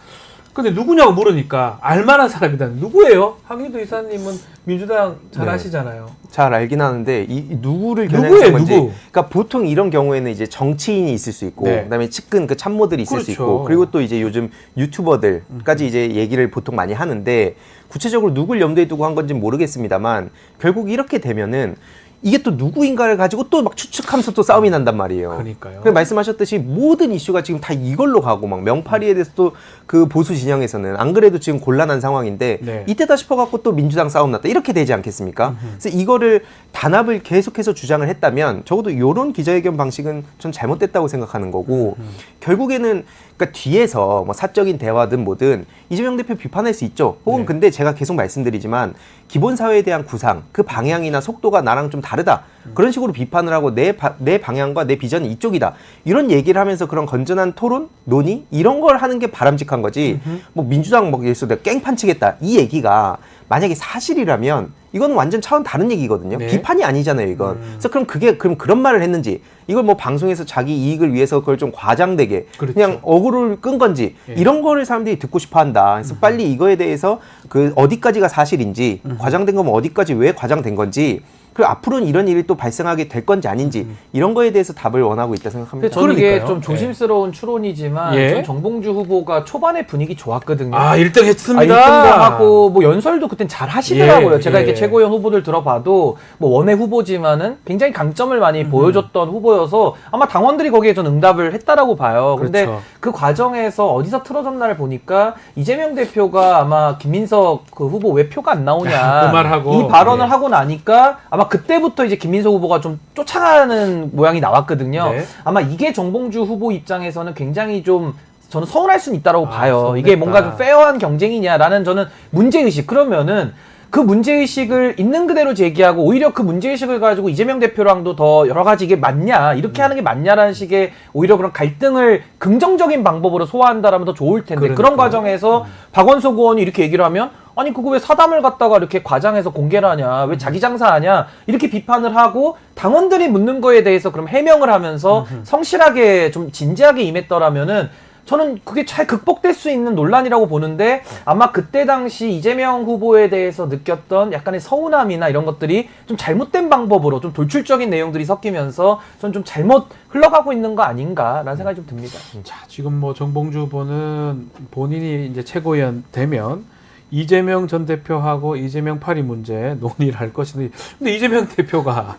근데 누구냐고 물으니까 알만한 사람이다. 누구예요? 황희도 이사님은 민주당 잘 네. 아시잖아요. 잘 알긴 하는데 이 누구를 누구예요, 겨냥해서 건지 누구? 그러니까 보통 이런 경우에는 이제 정치인이 있을 수 있고 네. 그다음에 측근 그 참모들이 있을 수 그렇죠. 있고 그리고 또 이제 요즘 유튜버들까지 이제 얘기를 보통 많이 하는데 구체적으로 누굴 염두에 두고 한 건지는 모르겠습니다만 결국 이렇게 되면은 이게 또 누구인가를 가지고 또 막 추측하면서 또 싸움이 난단 말이에요. 그러니까요. 그 말씀하셨듯이 모든 이슈가 지금 다 이걸로 가고 막 명팔이에 대해서도 그 보수 진영에서는 안 그래도 지금 곤란한 상황인데 네. 이때다 싶어갖고 또 민주당 싸움 났다 이렇게 되지 않겠습니까? 그래서 이거를 단합을 계속해서 주장을 했다면 적어도 이런 기자회견 방식은 전 잘못됐다고 생각하는 거고 결국에는 그러니까 뒤에서 뭐 사적인 대화든 뭐든 이재명 대표 비판할 수 있죠. 혹은 네. 근데 제가 계속 말씀드리지만 기본 사회에 대한 구상, 그 방향이나 속도가 나랑 좀 다르다. 그런 식으로 비판을 하고 내 방향과 내 비전은 이쪽이다. 이런 얘기를 하면서 그런 건전한 토론, 논의 이런 걸 하는 게 바람직한 거지. 뭐 민주당 뭐 예를 들어 내가 깽판 치겠다 이 얘기가 만약에 사실이라면 이건 완전 차원 다른 얘기거든요. 네. 비판이 아니잖아요, 이건. 그래서 그럼 그런 말을 했는지 이걸 뭐 방송에서 자기 이익을 위해서 그걸 좀 과장되게 그렇죠. 그냥 어그로를 끈 건지 이런 거를 사람들이 듣고 싶어 한다. 그래서 빨리 이거에 대해서 그 어디까지가 사실인지 과장된 거면 어디까지 왜 과장된 건지 그리고 앞으로는 이런 일이 또 발생하게 될 건지 아닌지 이런 거에 대해서 답을 원하고 있다 생각합니다. 저는 이게 그러니까요. 좀 조심스러운 추론이지만 예. 전 정봉주 후보가 초반에 분위기 좋았거든요. 1등 했습니다. 1등도 하고 뭐 연설도 그땐 잘 하시더라고요. 예, 제가 예. 이렇게 최고위원 후보들 들어봐도 뭐 원외 후보지만은 굉장히 강점을 많이 보여줬던 후보여서 아마 당원들이 거기에 전 응답을 했다라고 봐요. 근데 그렇죠. 그 과정에서 어디서 틀어졌나를 보니까 이재명 대표가 아마 김민석 그 후보 왜 표가 안 나오냐 그 말하고. 이 발언을 예. 하고 나니까 아마 그때부터 이제 김민석 후보가 좀 쫓아가는 모양이 나왔거든요. 네. 아마 이게 정봉주 후보 입장에서는 굉장히 좀 저는 서운할 수는 있다라고 봐요. 서운했다. 이게 뭔가 좀 페어한 경쟁이냐라는 저는 문제의식. 그러면은 그 문제의식을 있는 그대로 제기하고 오히려 그 문제의식을 가지고 이재명 대표랑도 더 여러 가지 이게 맞냐 이렇게 하는 게 맞냐라는 식의 오히려 그런 갈등을 긍정적인 방법으로 소화한다라면 더 좋을 텐데 그런 과정에서 박원석 의원이 이렇게 얘기를 하면 아니 그거 왜 사담을 갖다가 이렇게 과장해서 공개를 하냐 왜 자기 장사하냐 이렇게 비판을 하고 당원들이 묻는 거에 대해서 그럼 해명을 하면서 성실하게 좀 진지하게 임했더라면은 저는 그게 잘 극복될 수 있는 논란이라고 보는데 아마 그때 당시 이재명 후보에 대해서 느꼈던 약간의 서운함이나 이런 것들이 좀 잘못된 방법으로 좀 돌출적인 내용들이 섞이면서 전 좀 잘못 흘러가고 있는 거 아닌가라는 생각이 좀 듭니다. 자, 지금 뭐 정봉주 후보는 본인이 이제 최고위원 되면 이재명 전 대표하고 이재명 파리 문제 논의를 할 것인데, 근데 이재명 대표가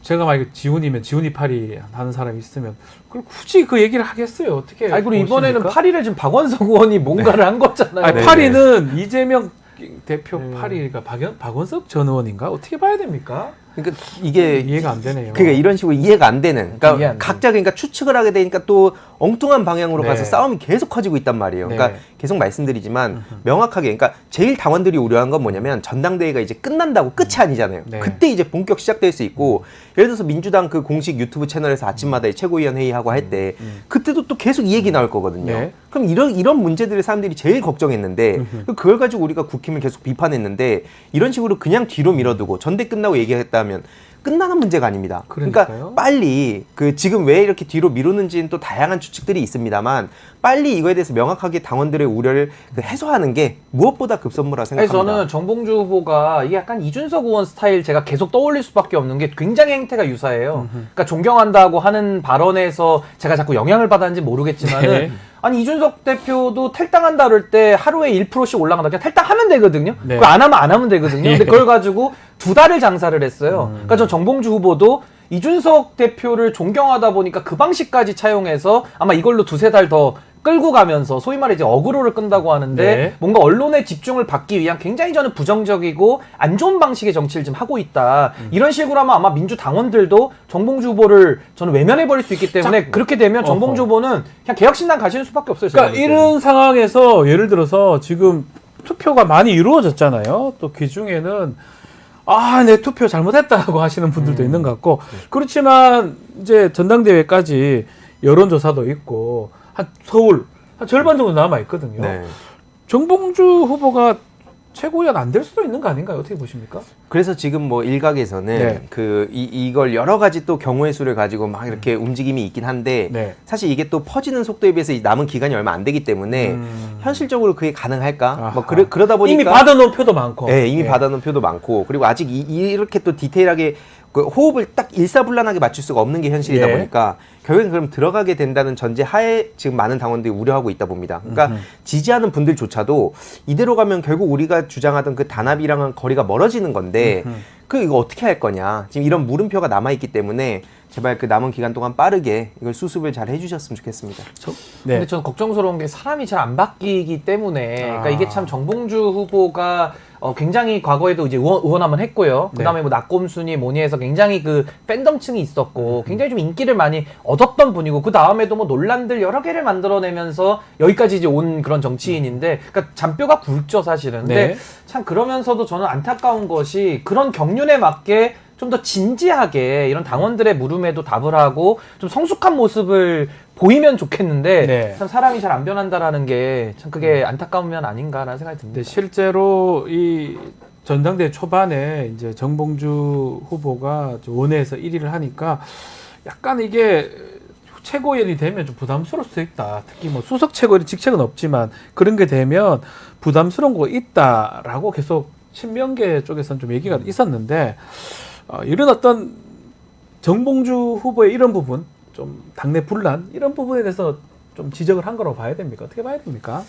제가 만약에 지훈이면 지훈이 파리 하는 사람이 있으면 그걸 굳이 그 얘기를 하겠어요? 어떻게? 아니 그리고 이번에는 보십니까? 파리를 지금 박원석 의원이 뭔가를 한 거잖아요. 아니, 네. 파리는 이재명 대표 파리가 박원석 전 의원인가? 어떻게 봐야 됩니까? 그러니까 이게 이해가 안 되네요. 그러니까 이런 식으로 이해가 안 되는. 이해 그러니까 안 되는. 각자 그러니까 추측을 하게 되니까 또 엉뚱한 방향으로 네. 가서 싸움이 계속 커지고 있단 말이에요. 네. 그러니까 계속 말씀드리지만 명확하게 그러니까 제일 당원들이 우려한 건 뭐냐면 전당대회가 이제 끝난다고 끝이 아니잖아요. 네. 그때 이제 본격 시작될 수 있고 예를 들어서 민주당 그 공식 유튜브 채널에서 아침마다 최고위원 회의하고 할 때 그때도 또 계속 이 얘기 나올 거거든요. 네. 그럼 이런 문제들을 사람들이 제일 걱정했는데 그걸 가지고 우리가 국힘을 계속 비판했는데 이런 식으로 그냥 뒤로 밀어두고 전대 끝나고 얘기했다면 끝나는 문제가 아닙니다. 그러니까 그러니까요. 빨리 그 지금 왜 이렇게 뒤로 미루는지는 또 다양한 추측들이 있습니다만 빨리 이거에 대해서 명확하게 당원들의 우려를 그 해소하는 게 무엇보다 급선무라 그래서 생각합니다. 저는 정봉주 후보가 이게 약간 이준석 의원 스타일 제가 계속 떠올릴 수밖에 없는 게 굉장히 행태가 유사해요. 그러니까 존경한다고 하는 발언에서 제가 자꾸 영향을 받았는지 모르겠지만은 네. 아니 이준석 대표도 탈당한다 그럴 때 하루에 1%씩 올라간다. 그냥 탈당하면 되거든요. 네. 그거 안 하면 되거든요. 근데 그걸 가지고 2달을 장사를 했어요. 그러니까 전 정봉주 후보도 이준석 대표를 존경하다 보니까 그 방식까지 차용해서 아마 이걸로 2-3달 더 끌고 가면서 소위 말해 이제 어그로를 끈다고 하는데 네. 뭔가 언론의 집중을 받기 위한 굉장히 저는 부정적이고 안 좋은 방식의 정치를 지금 하고 있다. 이런 식으로 하면 아마 민주당원들도 정봉주 후보를 저는 외면해버릴 수 있기 때문에 그렇게 되면 정봉주 후보는 그냥 개혁신당 가시는 수밖에 없어요. 제가 그러니까 볼 때는. 이런 상황에서 예를 들어서 지금 투표가 많이 이루어졌잖아요. 또 그 중에는 내 투표 잘못했다고 하시는 분들도 있는 것 같고 그렇지만 이제 전당대회까지 여론조사도 있고 한 서울 한 절반 정도 남아 있거든요. 네. 정봉주 후보가 최고위원 안 될 수도 있는 거 아닌가요? 어떻게 보십니까? 그래서 지금 뭐 일각에서는 네. 이걸 여러 가지 또 경우의 수를 가지고 막 이렇게 움직임이 있긴 한데 네. 사실 이게 또 퍼지는 속도에 비해서 이 남은 기간이 얼마 안 되기 때문에 현실적으로 그게 가능할까? 뭐 아하. 그러다 보니까 이미 받아놓은 표도 많고. 네, 이미 예. 받아놓은 표도 많고 그리고 아직 이렇게 또 디테일하게 그 호흡을 딱 일사불란하게 맞출 수가 없는 게 현실이다 예. 보니까 결국엔 그럼 들어가게 된다는 전제 하에 지금 많은 당원들이 우려하고 있다 봅니다. 그러니까 지지하는 분들조차도 이대로 가면 결국 우리가 주장하던 그 단합이랑은 거리가 멀어지는 건데 이거 어떻게 할 거냐. 지금 이런 물음표가 남아있기 때문에 제발 그 남은 기간 동안 빠르게 이걸 수습을 잘 해주셨으면 좋겠습니다. 네. 근데 저는 걱정스러운 게 사람이 잘 안 바뀌기 때문에 그러니까 이게 참 정봉주 후보가 굉장히 과거에도 이제 의원 한번 했고요. 네. 그다음에 뭐 낙곰순이 뭐니 해서 굉장히 그 팬덤층이 있었고 굉장히 좀 인기를 많이 얻었던 분이고 그 다음에도 뭐 논란들 여러 개를 만들어내면서 여기까지 이제 온 그런 정치인인데 그러니까 잔뼈가 굵죠 사실은. 근데 네. 참 그러면서도 저는 안타까운 것이 그런 경륜에 맞게 좀 더 진지하게 이런 당원들의 물음에도 답을 하고 좀 성숙한 모습을 보이면 좋겠는데 네. 참 사람이 잘 안 변한다라는 게 참 그게 안타까운 면 아닌가라는 생각이 듭니다. 근데 실제로 이 전당대회 초반에 이제 정봉주 후보가 원내에서 1위를 하니까 약간 이게 최고위원이 되면 좀 부담스러울 수 있다. 특히 뭐 수석 최고위원 직책은 없지만 그런 게 되면 부담스러운 거 있다라고 계속 친명계 쪽에서는 좀 얘기가 있었는데 이런 어떤 정봉주 후보의 이런 부분, 좀 당내 분란 이런 부분에 대해서 좀 지적을 한 거라고 봐야 됩니까? 어떻게 봐야 됩니까?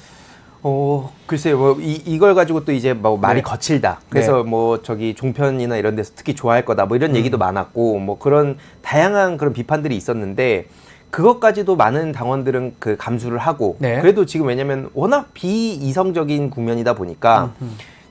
글쎄요, 뭐, 이걸 가지고 또 이제 뭐 말이 네. 거칠다. 그래서 뭐 저기 종편이나 이런 데서 특히 좋아할 거다. 뭐 이런 얘기도 많았고, 뭐 그런 다양한 그런 비판들이 있었는데, 그것까지도 많은 당원들은 그 감수를 하고, 네. 그래도 지금 왜냐면 워낙 비이성적인 국면이다 보니까,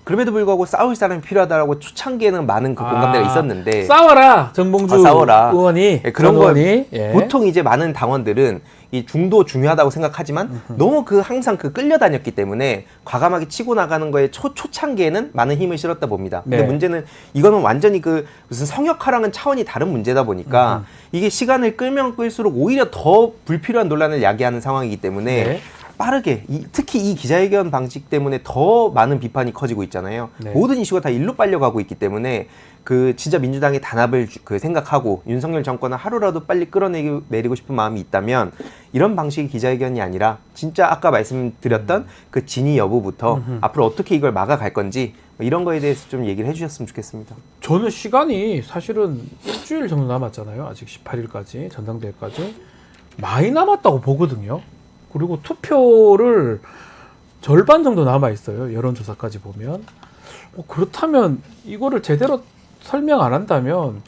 그럼에도 불구하고 싸울 사람이 필요하다라고 초창기에는 많은 그 공감대가 있었는데, 싸워라 정봉주 싸워라. 의원이 예, 그런 거 의원이. 예. 보통 이제 많은 당원들은 이 중도 중요하다고 생각하지만 너무 그 항상 그 끌려다녔기 때문에 과감하게 치고 나가는 거에 초창기에는 많은 힘을 실었다 봅니다. 근데 네. 문제는 이거는 완전히 그 무슨 성역화랑은 차원이 다른 문제다 보니까 이게 시간을 끌면 끌수록 오히려 더 불필요한 논란을 야기하는 상황이기 때문에 네. 빠르게 특히 이 기자회견 방식 때문에 더 많은 비판이 커지고 있잖아요. 네. 모든 이슈가 다 일로 빨려가고 있기 때문에 그 진짜 민주당의 단합을 그 생각하고 윤석열 정권을 하루라도 빨리 끌어내리고 싶은 마음이 있다면 이런 방식의 기자회견이 아니라 진짜 아까 말씀드렸던 그 진위 여부부터 앞으로 어떻게 이걸 막아갈 건지 뭐 이런 거에 대해서 좀 얘기를 해주셨으면 좋겠습니다. 저는 시간이 사실은 일주일 정도 남았잖아요. 아직 18일까지 전당대회까지 많이 남았다고 보거든요. 그리고 투표를 절반 정도 남아 있어요. 여론조사까지 보면. 그렇다면 이거를 제대로 설명 안 한다면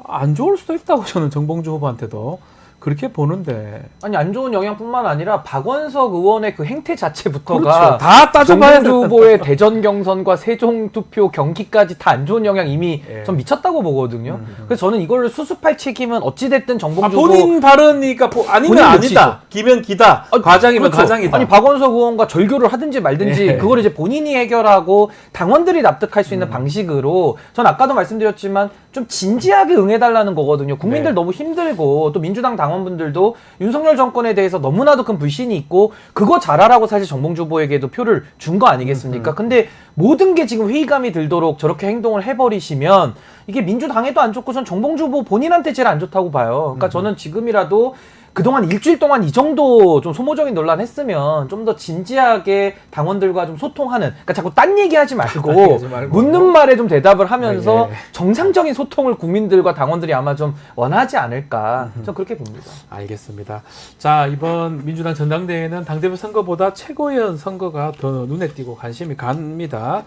안 좋을 수도 있다고 저는 정봉주 후보한테도 그렇게 보는데. 아니 안 좋은 영향뿐만 아니라 박원석 의원의 그 행태 자체부터가 그렇죠. 다 따져봐야 정봉주 후보의 대전 경선과 세종 투표 경기까지 다 안 좋은 영향 이미 예. 전 미쳤다고 보거든요. 그래서 저는 이걸 수습할 책임은 어찌 됐든 정봉주 후보 본인 발언이니까 아니면 본인 아니다. 몫이죠. 기면 기다. 과장이면 그렇죠. 과장이다. 아니 박원석 의원과 절교를 하든지 말든지 예. 그걸 이제 본인이 해결하고 당원들이 납득할 수 있는 방식으로 전 아까도 말씀드렸지만 좀 진지하게 응해달라는 거거든요. 국민들 네. 너무 힘들고 또 민주당 당원분들도 윤석열 정권에 대해서 너무나도 큰 불신이 있고 그거 잘하라고 사실 정봉주 후보에게도 표를 준 거 아니겠습니까? 근데 모든 게 지금 회의감이 들도록 저렇게 행동을 해버리시면 이게 민주당에도 안 좋고 전 정봉주 후보 본인한테 제일 안 좋다고 봐요. 그러니까 저는 지금이라도 그동안 일주일 동안 이 정도 좀 소모적인 논란 했으면 좀 더 진지하게 당원들과 좀 소통하는, 그러니까 자꾸 딴 얘기하지 말고 묻는 말에 좀 대답을 하면서 예. 정상적인 소통을 국민들과 당원들이 아마 좀 원하지 않을까. 전 그렇게 봅니다. 알겠습니다. 자, 이번 민주당 전당대회는 당대표 선거보다 최고위원 선거가 더 눈에 띄고 관심이 갑니다.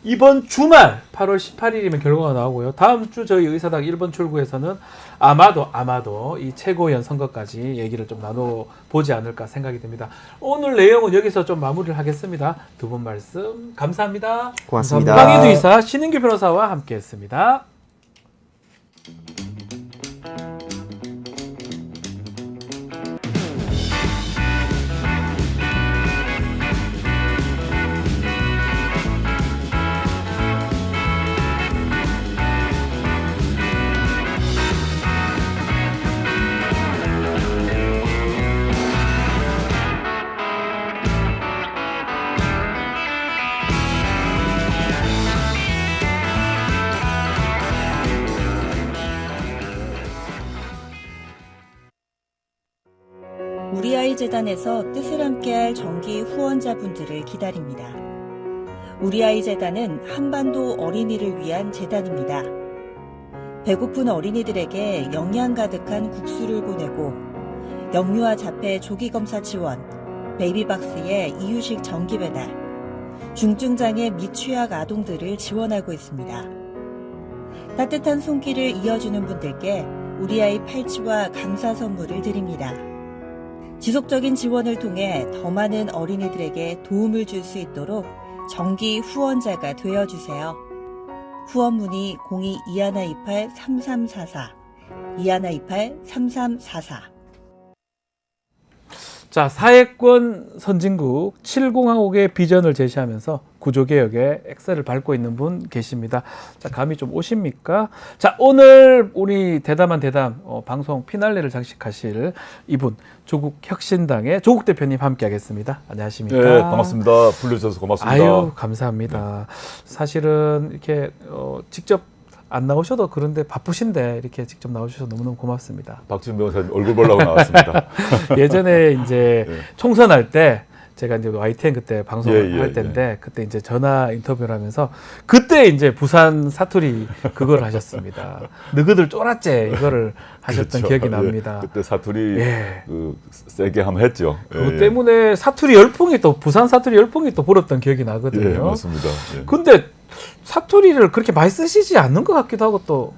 이번 주말 8월 18일이면 결과가 나오고요. 다음 주 저희 의사당 1번 출구에서는 아마도 이 최고위원 선거까지 얘기를 좀 나눠보지 않을까 생각이 듭니다. 오늘 내용은 여기서 좀 마무리를 하겠습니다. 두 분 말씀 감사합니다. 고맙습니다. 황희두 이사, 신인규 변호사와 함께했습니다. 우리아이 재단에서 뜻을 함께할 정기 후원자분들을 기다립니다. 우리아이 재단은 한반도 어린이를 위한 재단입니다. 배고픈 어린이들에게 영양 가득한 국수를 보내고 영유아 자폐 조기검사 지원, 베이비박스의 이유식 정기 배달, 중증장애 및 취약 아동들을 지원하고 있습니다. 따뜻한 손길을 이어주는 분들께 우리아이 팔찌와 감사 선물을 드립니다. 지속적인 지원을 통해 더 많은 어린이들에게 도움을 줄 수 있도록 정기 후원자가 되어주세요. 후원 문의 02-2128-3344, 2128-3344. 자, 사회권 선진국 7공화국의 비전을 제시하면서 구조개혁에 엑셀을 밟고 있는 분 계십니다. 자, 감이 좀 오십니까? 자, 오늘 우리 대담한 대담 방송 피날레를 장식하실 이분, 조국 혁신당의 조국 대표님 함께 하겠습니다. 안녕하십니까? 네, 반갑습니다. 불러주셔서 고맙습니다. 아유, 감사합니다. 사실은 이렇게 직접 안 나오셔도 그런데 바쁘신데 이렇게 직접 나오셔서 너무너무 고맙습니다. 박지훈 변호사님 얼굴 보려고 나왔습니다. 예전에 이제 네. 총선할 때 제가 이제 YTN 그때 방송을 예, 할 때인데 그때 이제 전화 인터뷰를 하면서 그때 이제 부산 사투리 그걸 하셨습니다. 너희들 쫄았제 이거를 하셨던 그렇죠. 기억이 납니다. 예, 그때 사투리 예. 세게 한번 했죠. 그것 때문에 사투리 열풍이 또 부산 사투리 열풍이 또 불었던 기억이 나거든요. 예, 맞습니다. 예. 근데 사투리를 그렇게 많이 쓰시지 않는 것 같기도 하고 또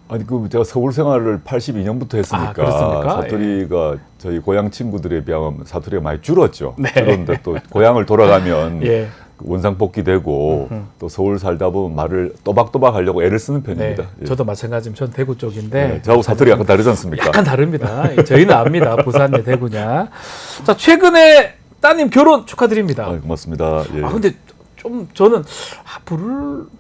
아니 그 제가 서울 생활을 82년부터 했으니까 아, 그렇습니까? 사투리가 저희 고향 친구들에 비하면 사투리가 많이 줄었죠. 네. 그런데 또 고향을 돌아가면 예. 원상복귀되고 또 서울 살다 보면 말을 또박또박 하려고 애를 쓰는 네, 편입니다. 예. 저도 마찬가지입니다. 전 대구 쪽인데 네, 저하고 사투리 약간 다르지 않습니까? 약간 다릅니다. 저희는 압니다. 부산냐 대구냐. 자, 최근에 따님 결혼 축하드립니다. 아, 고맙습니다. 예. 아, 근데 좀 저는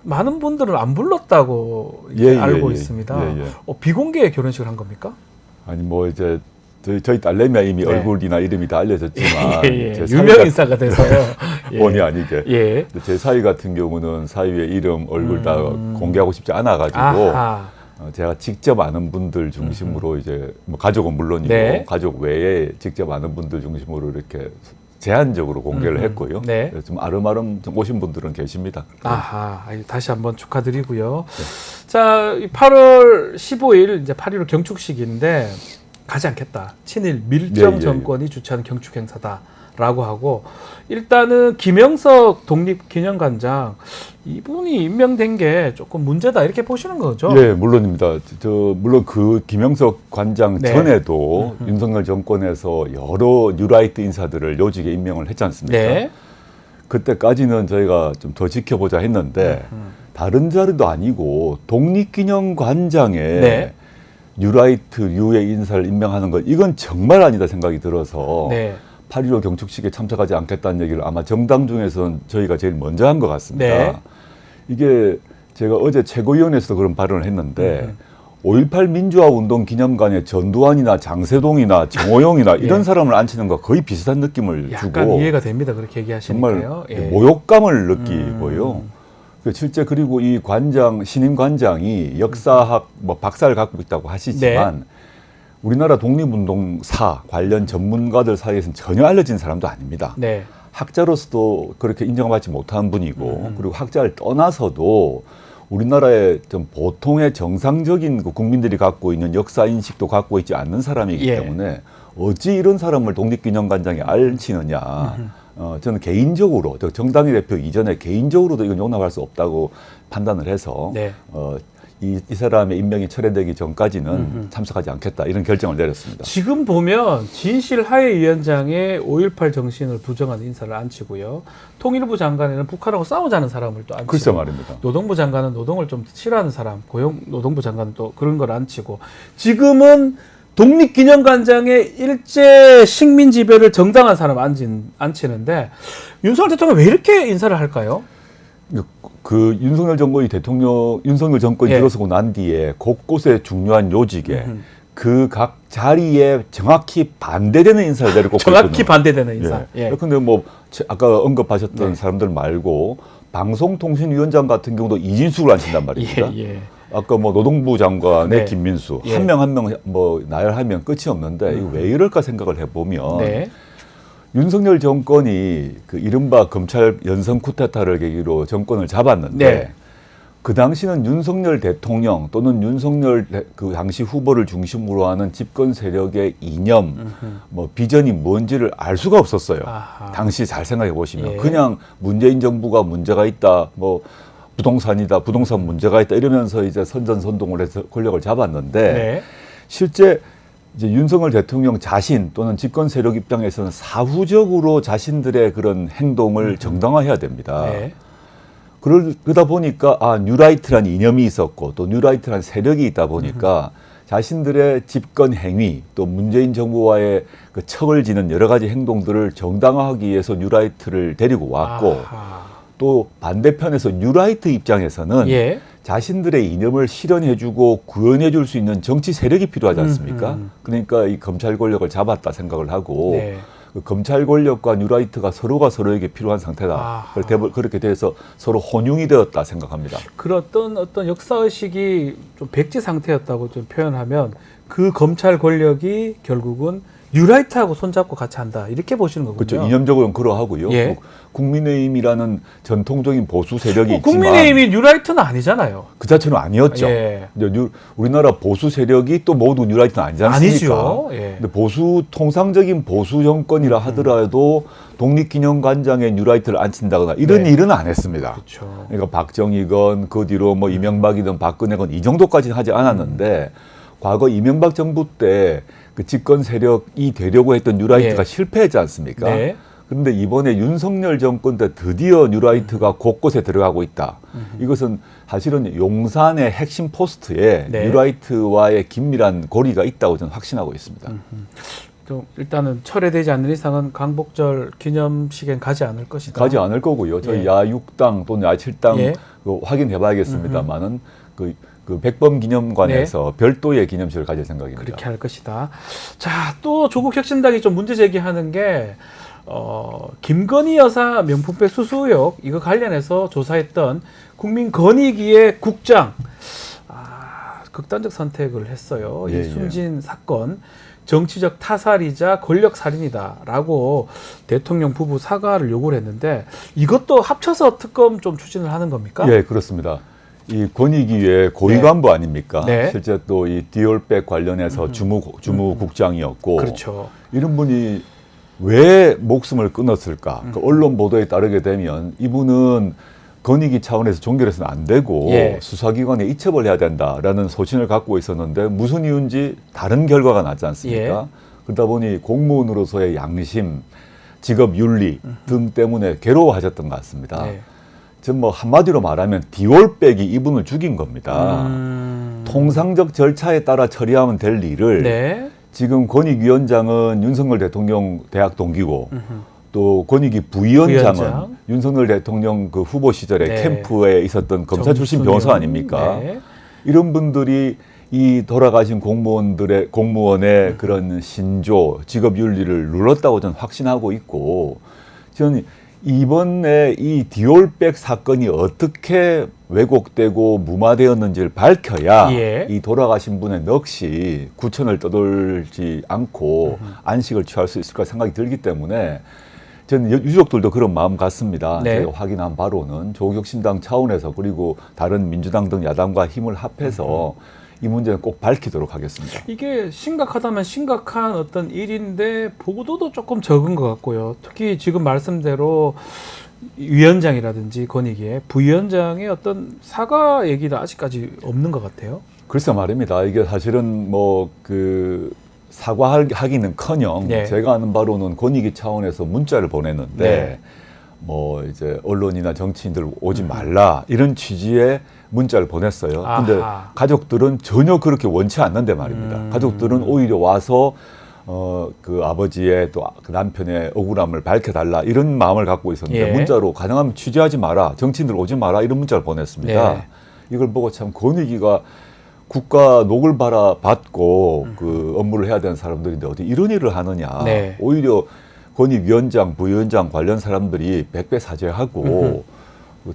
많은 분들은 안 불렀다고 예, 알고 예, 있습니다. 예, 예. 비공개 결혼식을 한 겁니까? 아니 뭐 이제 저희 딸내미가 이미 네. 얼굴이나 이름이 다 알려졌지만 제 유명 사위가 인사가 돼서요. 예. 본의 아니게 예. 근데 제 사위 같은 경우는 사위의 이름 얼굴 다 공개하고 싶지 않아가지고 아하. 제가 직접 아는 분들 중심으로 이제 뭐 가족은 물론이고 네. 가족 외에 직접 아는 분들 중심으로 이렇게 제한적으로 공개를 했고요. 네. 그래서 좀 아름아름 좀 오신 분들은 계십니다. 아하, 다시 한번 축하드리고요. 자, 8월 15일 이제 8.15 경축식인데 가지 않겠다. 친일 밀정 예, 예, 정권이 주최하는 경축 행사다라고 하고 일단은 김영석 독립기념관장 이분이 임명된 게 조금 문제다 이렇게 보시는 거죠? 예, 물론입니다. 물론 그 김영석 관장 네. 전에도 윤석열 정권에서 여러 뉴라이트 인사들을 요직에 임명을 했지 않습니까? 네. 그때까지는 저희가 좀 더 지켜보자 했는데 다른 자리도 아니고 독립기념관장에 네. 뉴라이트류의 인사를 임명하는 것 이건 정말 아니다 생각이 들어서 네. 8.15 경축식에 참석하지 않겠다는 얘기를 아마 정당 중에서는 저희가 제일 먼저 한 것 같습니다. 네. 이게 제가 어제 최고위원회에서도 그런 발언을 했는데 5.18 민주화운동 기념관에 전두환이나 장세동이나 정호영이나 이런 예. 사람을 앉히는 거 거의 비슷한 느낌을 약간 주고 이해가 됩니다. 그렇게 얘기하시니까요. 정말 예. 모욕감을 느끼고요. 실제 그리고 이 관장 신임 관장이 역사학 뭐 박사를 갖고 있다고 하시지만 네. 우리나라 독립운동사 관련 전문가들 사이에서는 전혀 알려진 사람도 아닙니다. 네. 학자로서도 그렇게 인정받지 못한 분이고 그리고 학자를 떠나서도 우리나라의 좀 보통의 정상적인 그 국민들이 갖고 있는 역사 인식도 갖고 있지 않는 사람이기 예. 때문에 어찌 이런 사람을 독립기념관장에 앉히느냐. 저는 개인적으로 정당의 대표 이전에 개인적으로도 이건 용납할 수 없다고 판단을 해서 네. 이 사람의 임명이 철회되기 전까지는 참석하지 않겠다 이런 결정을 내렸습니다. 지금 보면 진실 하회위원장의 5.18 정신을 부정하는 인사를 앉히고요. 통일부 장관에는 북한하고 싸우자는 사람을 또 앉히고 글쎄 말입니다. 노동부 장관은 노동을 좀 싫어하는 사람, 노동부 장관은 또 그런 걸 앉히고 지금은 독립기념관장의 일제 식민 지배를 정당한 사람 앉히는데 윤석열 대통령 왜 이렇게 인사를 할까요? 그 윤석열 정권이 예. 들어서고 난 뒤에 곳곳에 중요한 요직에 그 각 자리에 정확히 반대되는 인사를 내리고 정확히 반대되는 인사. 예. 예. 근데 뭐 아까 언급하셨던 네. 사람들 말고 방송통신위원장 같은 경우도 이진숙을 앉힌단 말입니다. 예. 아까 뭐 노동부 장관의 네. 김민수 예. 한 명 뭐 나열하면 끝이 없는데 이거 왜 이럴까 생각을 해보면 네. 윤석열 정권이 그 이른바 검찰 연성 쿠데타를 계기로 정권을 잡았는데 네. 그 당시는 윤석열 대통령 또는 윤석열 그 당시 후보를 중심으로 하는 집권 세력의 이념, 뭐 비전이 뭔지를 알 수가 없었어요. 아하. 당시 잘 생각해 보시면 예. 그냥 문재인 정부가 문제가 있다, 뭐 부동산이다, 부동산 문제가 있다 이러면서 이제 선전선동을 해서 권력을 잡았는데 네. 실제 이제 윤석열 대통령 자신 또는 집권 세력 입장에서는 사후적으로 자신들의 그런 행동을 정당화해야 됩니다. 네. 그러다 보니까 뉴라이트라는 이념이 있었고 또 뉴라이트라는 세력이 있다 보니까 자신들의 집권 행위 또 문재인 정부와의 그 척을 지는 여러 가지 행동들을 정당화하기 위해서 뉴라이트를 데리고 왔고 아하. 또 반대편에서 뉴라이트 입장에서는 예. 자신들의 이념을 실현해주고 구현해줄 수 있는 정치 세력이 필요하지 않습니까? 그러니까 이 검찰 권력을 잡았다 생각을 하고 네. 그 검찰 권력과 뉴라이트가 서로가 서로에게 필요한 상태다. 아하. 그렇게 돼서 서로 혼용이 되었다 생각합니다. 그런 어떤 역사 의식이 좀 백지 상태였다고 좀 표현하면 그 검찰 권력이 결국은 뉴라이트하고 손잡고 같이 한다 이렇게 보시는 거군요. 그렇죠. 이념적으로는 그러하고요. 예. 국민의힘이라는 전통적인 보수 세력이 있지만 국민의힘이 뉴라이트는 아니잖아요. 그 자체는 아니었죠. 예. 이제 우리나라 보수 세력이 또 모두 뉴라이트는 아니지 않습니까? 아니죠. 예. 근데 통상적인 보수 정권이라 하더라도 독립기념관장에 뉴라이트를 안 친다거나 이런 네. 일은 안 했습니다. 그렇죠. 그러니까 박정희건 그 뒤로 뭐 이명박이든 박근혜건 이 정도까지는 하지 않았는데 과거 이명박 정부 때 그 집권 세력이 되려고 했던 뉴라이트가 예. 실패했지 않습니까? 네. 그런데 이번에 윤석열 정권 때 드디어 뉴라이트가 곳곳에 들어가고 있다. 이것은 사실은 용산의 핵심 포스트에 네. 뉴라이트와의 긴밀한 고리가 있다고 저는 확신하고 있습니다. 좀 일단은 철회되지 않는 이상은 광복절 기념식엔 가지 않을 것이다. 가지 않을 거고요. 저희 예. 야6당 또는 야7당 예. 확인해 봐야겠습니다만은 그 백범 기념관에서 별도의 기념식을 가질 생각입니다. 그렇게 할 것이다. 자, 또 조국 혁신당이 좀 문제 제기하는 게 김건희 여사 명품백 수수 의혹 이거 관련해서 조사했던 국민권익위의 국장 극단적 선택을 했어요. 예, 이 숨진 사건 정치적 타살이자 권력 살인이다라고 대통령 부부 사과를 요구를 했는데 이것도 합쳐서 특검 좀 추진을 하는 겁니까? 예, 그렇습니다. 이 권익위의 고위 간부 아닙니까? 네. 실제 또 이 디올백 관련해서 주무국장이었고 그렇죠. 이런 분이 왜 목숨을 끊었을까? 그 언론 보도에 따르게 되면 이분은 권익위 차원에서 종결해서는 안 되고 예. 수사기관에 이첩을 해야 된다라는 소신을 갖고 있었는데 무슨 이유인지 다른 결과가 나지 않습니까? 예. 그러다 보니 공무원으로서의 양심, 직업 윤리 등 때문에 괴로워하셨던 것 같습니다. 네. 전 뭐 한마디로 말하면 디올백이 이분을 죽인 겁니다. 통상적 절차에 따라 처리하면 될 일을 네. 지금 권익위원장은 윤석열 대통령 대학 동기고 또 권익위 부위원장은 부위원장. 윤석열 대통령 그 후보 시절에 네. 캠프에 있었던 검사 출신 정순영. 변호사 아닙니까? 네. 이런 분들이 이 돌아가신 공무원의 그런 신조, 직업 윤리를 눌렀다고 저는 확신하고 있고 저는 이번에 이 디올백 사건이 어떻게 왜곡되고 무마되었는지를 밝혀야 예. 이 돌아가신 분의 넋이 구천을 떠돌지 않고 안식을 취할 수 있을까 생각이 들기 때문에 저는 유족들도 그런 마음 같습니다. 네. 제가 확인한 바로는 조국혁신당 차원에서 그리고 다른 민주당 등 야당과 힘을 합해서 이 문제는 꼭 밝히도록 하겠습니다. 이게 심각하다면 심각한 어떤 일인데 보도도 조금 적은 것 같고요. 특히 지금 말씀대로 위원장이라든지 권익위의 부위원장의 어떤 사과 얘기도 아직까지 없는 것 같아요. 글쎄 말입니다. 이게 사실은 뭐 그 사과하기는커녕 네. 제가 아는 바로는 권익위 차원에서 문자를 보냈는데 네. 뭐 이제 언론이나 정치인들 오지 말라 이런 취지의 문자를 보냈어요. 근데 아하. 가족들은 전혀 그렇게 원치 않는데 말입니다. 가족들은 오히려 와서 그 아버지의 또 그 남편의 억울함을 밝혀달라 이런 마음을 갖고 있었는데 예. 문자로 가능하면 취재하지 마라, 정치인들 오지 마라 이런 문자를 보냈습니다. 네. 이걸 보고 참 권익위가 국가 녹을 받고 그 업무를 해야 되는 사람들인데 어디 이런 일을 하느냐. 네. 오히려 권익위원장, 부위원장 관련 사람들이 백배사죄하고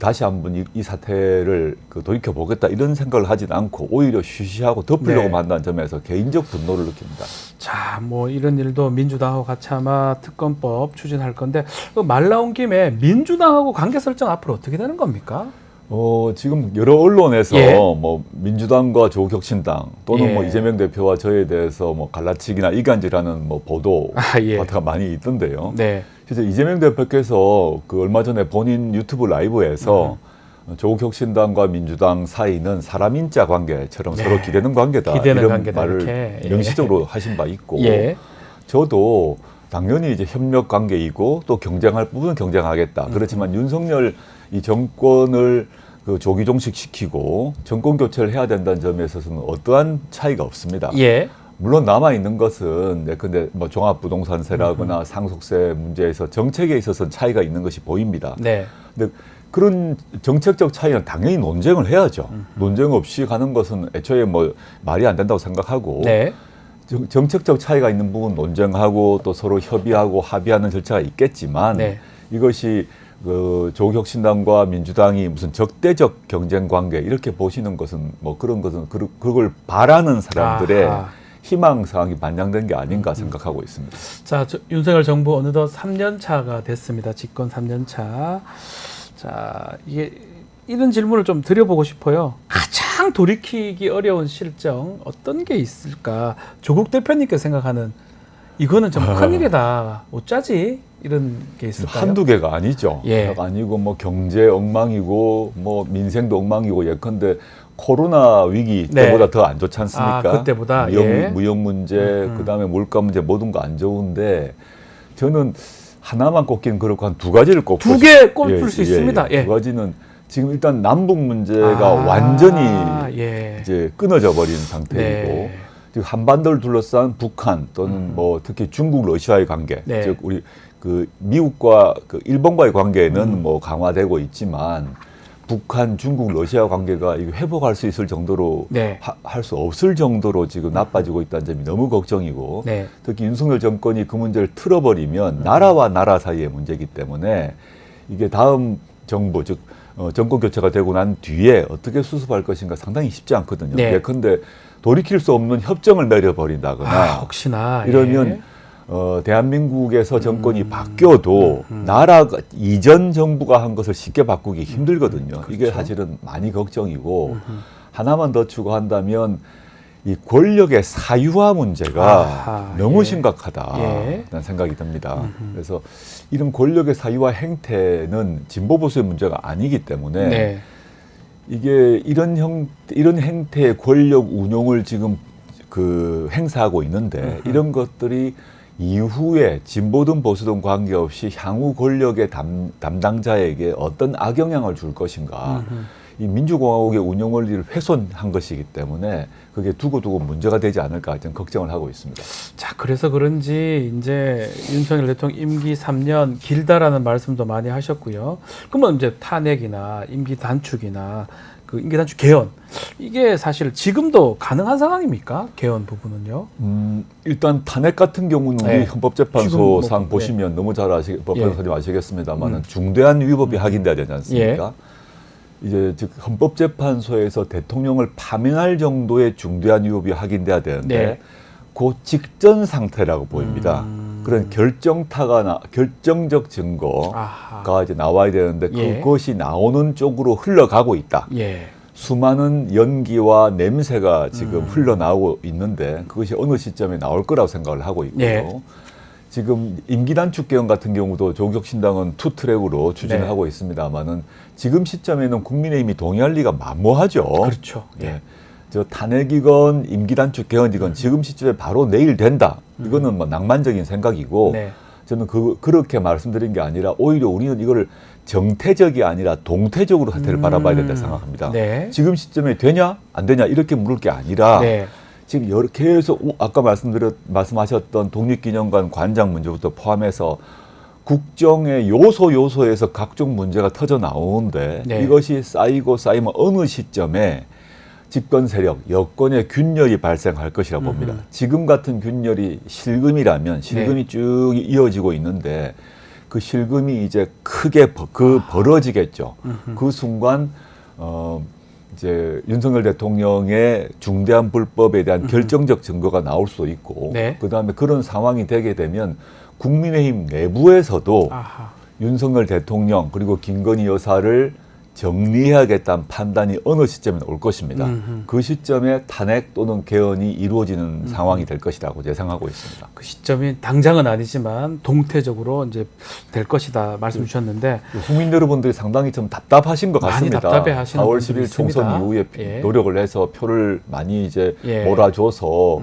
다시 한번 이 사태를 돌이켜보겠다 이런 생각을 하진 않고 오히려 쉬쉬하고 덮으려고 네. 한다는 점에서 개인적 분노를 느낍니다. 자, 뭐 이런 일도 민주당하고 같이 아마 특검법 추진할 건데 말 나온 김에 민주당하고 관계 설정 앞으로 어떻게 되는 겁니까? 지금 여러 언론에서 예. 뭐 민주당과 조국혁신당 또는 예. 뭐 이재명 대표와 저에 대해서 뭐 갈라치기나 이간질하는 뭐 보도 예. 같은 거 많이 있던데요. 네. 그래서 이재명 대표께서 그 얼마 전에 본인 유튜브 라이브에서 조국혁신당과 민주당 사이는 사람인자 관계처럼 네. 서로 기대는 관계다 기대는 이런 관계다, 말을 이렇게. 예. 명시적으로 하신 바 있고 예. 저도 당연히 이제 협력 관계이고 또 경쟁할 부분은 경쟁하겠다. 그렇지만 윤석열 이 정권을 그 조기 종식시키고 정권 교체를 해야 된다는 점에 있어서는 어떠한 차이가 없습니다. 예. 물론 남아 있는 것은 근데 뭐 종합부동산세라거나 상속세 문제에서 정책에 있어서는 차이가 있는 것이 보입니다. 네. 근데 그런 정책적 차이는 당연히 논쟁을 해야죠. 논쟁 없이 가는 것은 애초에 뭐 말이 안 된다고 생각하고 네. 정책적 차이가 있는 부분 논쟁하고 또 서로 협의하고 합의하는 절차가 있겠지만 네. 이것이 그 조국혁신당과 민주당이 무슨 적대적 경쟁 관계 이렇게 보시는 것은 뭐 그런 것은 그걸 바라는 사람들의 아하. 희망 사항이 반영된 게 아닌가 생각하고 있습니다. 자, 윤석열 정부 어느덧 3년 차가 됐습니다. 집권 3년 차. 자, 이게 이런 질문을 좀 드려보고 싶어요. 가장 돌이키기 어려운 실정 어떤 게 있을까? 조국 대표님께서 생각하는 이거는 좀 큰일이다. 어쩌지? 이런 게 있을까요? 한두 개가 아니죠. 예. 아니고 뭐 경제 엉망이고 뭐 민생도 엉망이고 예컨대 코로나 위기 네. 때보다 더 안 좋지 않습니까? 아, 그때보다? 무역, 예. 무역 문제, 그다음에 물가 문제 모든 거 안 좋은데 저는 하나만 꼽기는 그렇고 한 두 가지를 꼽고 두 개 꼽을 수 있습니다. 예. 두 가지는 지금 일단 남북 문제가 아, 완전히 예. 이제 끊어져 버린 상태이고 네. 지금 한반도를 둘러싼 북한 또는 뭐 특히 중국 러시아의 관계, 네. 즉 우리 그 미국과 그 일본과의 관계는 뭐 강화되고 있지만 북한, 중국, 러시아 관계가 이거 회복할 수 있을 정도로 네. 할 수 없을 정도로 지금 나빠지고 있다는 점이 너무 걱정이고 네. 특히 윤석열 정권이 그 문제를 틀어버리면 나라와 나라 사이의 문제이기 때문에 이게 다음 정부 즉 정권 교체가 되고 난 뒤에 어떻게 수습할 것인가 상당히 쉽지 않거든요. 네. 예컨대 돌이킬 수 없는 협정을 맺어버린다거나 아, 혹시나 이러면 예. 대한민국에서 정권이 바뀌어도 나라가 이전 정부가 한 것을 쉽게 바꾸기 힘들거든요. 그렇죠. 이게 사실은 많이 걱정이고 하나만 더 추가한다면 이 권력의 사유화 문제가 아하, 너무 예. 심각하다는 생각이 듭니다. 그래서 이런 권력의 사유화 행태는 진보 보수의 문제가 아니기 때문에 네. 이게 이런 행태의 권력 운용을 지금 그 행사하고 있는데 이런 것들이 이후에 진보든 보수든 관계없이 향후 권력의 담당자에게 어떤 악영향을 줄 것인가. 이 민주공화국의 운영 원리를 훼손한 것이기 때문에 그게 두고두고 문제가 되지 않을까 저는 걱정을 하고 있습니다. 자, 그래서 그런지 이제 윤석열 대통령 임기 3년 길다라는 말씀도 많이 하셨고요. 그러면 이제 탄핵이나 임기 단축이나 그 임기 단축 개헌 이게 사실 지금도 가능한 상황입니까? 개헌 부분은요? 일단 탄핵 같은 경우는 네. 우리 헌법재판소상 지금 보시면 너무 잘 법관사님 예. 아시겠습니다만은 중대한 위법이 확인돼야 되지 않습니까? 이제 즉 헌법재판소에서 대통령을 파면할 정도의 중대한 위법이 확인돼야 되는데 네. 그 직전 상태라고 보입니다. 그런 결정적 증거가 아하. 이제 나와야 되는데 예. 그것이 나오는 쪽으로 흘러가고 있다. 예. 수많은 연기와 냄새가 지금 흘러나오고 있는데 그것이 어느 시점에 나올 거라고 생각을 하고 있고요. 예. 지금 임기 단축 개헌 같은 경우도 조국혁신당은 투 트랙으로 추진을 네. 하고 있습니다만은 지금 시점에는 국민의힘이 동의할 리가 만무하죠. 그렇죠. 예. 저 탄핵이건 임기 단축 개헌이건 지금 시점에 바로 내일 된다. 이거는 뭐 낭만적인 생각이고 네. 저는 그렇게 말씀드린 게 아니라 오히려 우리는 이걸 정태적이 아니라 동태적으로 사태를 바라봐야 된다 생각합니다. 네. 지금 시점에 되냐 안 되냐 이렇게 물을 게 아니라 네. 지금 계속 아까 말씀하셨던 독립기념관 관장 문제부터 포함해서 국정의 요소에서 각종 문제가 터져 나오는데 네. 이것이 쌓이면 어느 시점에 집권 세력, 여권의 균열이 발생할 것이라고 봅니다. 지금 같은 균열이 실금이라면 실금이 쭉 이어지고 있는데 그 실금이 이제 크게 벌어지겠죠. 그 순간 이제 윤석열 대통령의 중대한 불법에 대한 결정적 증거가 나올 수도 있고 네. 그다음에 그런 상황이 되게 되면 국민의힘 내부에서도 아하. 윤석열 대통령 그리고 김건희 여사를 정리해야겠다는 판단이 어느 시점에 올 것입니다. 그 시점에 탄핵 또는 개헌이 이루어지는 상황이 될 것이라고 예상하고 있습니다. 그 시점이 당장은 아니지만 동태적으로 이제 될 것이다 말씀 주셨는데 국민 여러분들이 상당히 좀 답답하신 것 많이 같습니다. 답답해하시는 4월 분들이 10일 총선 있습니다. 이후에 예. 노력을 해서 표를 많이 이제 예. 몰아줘서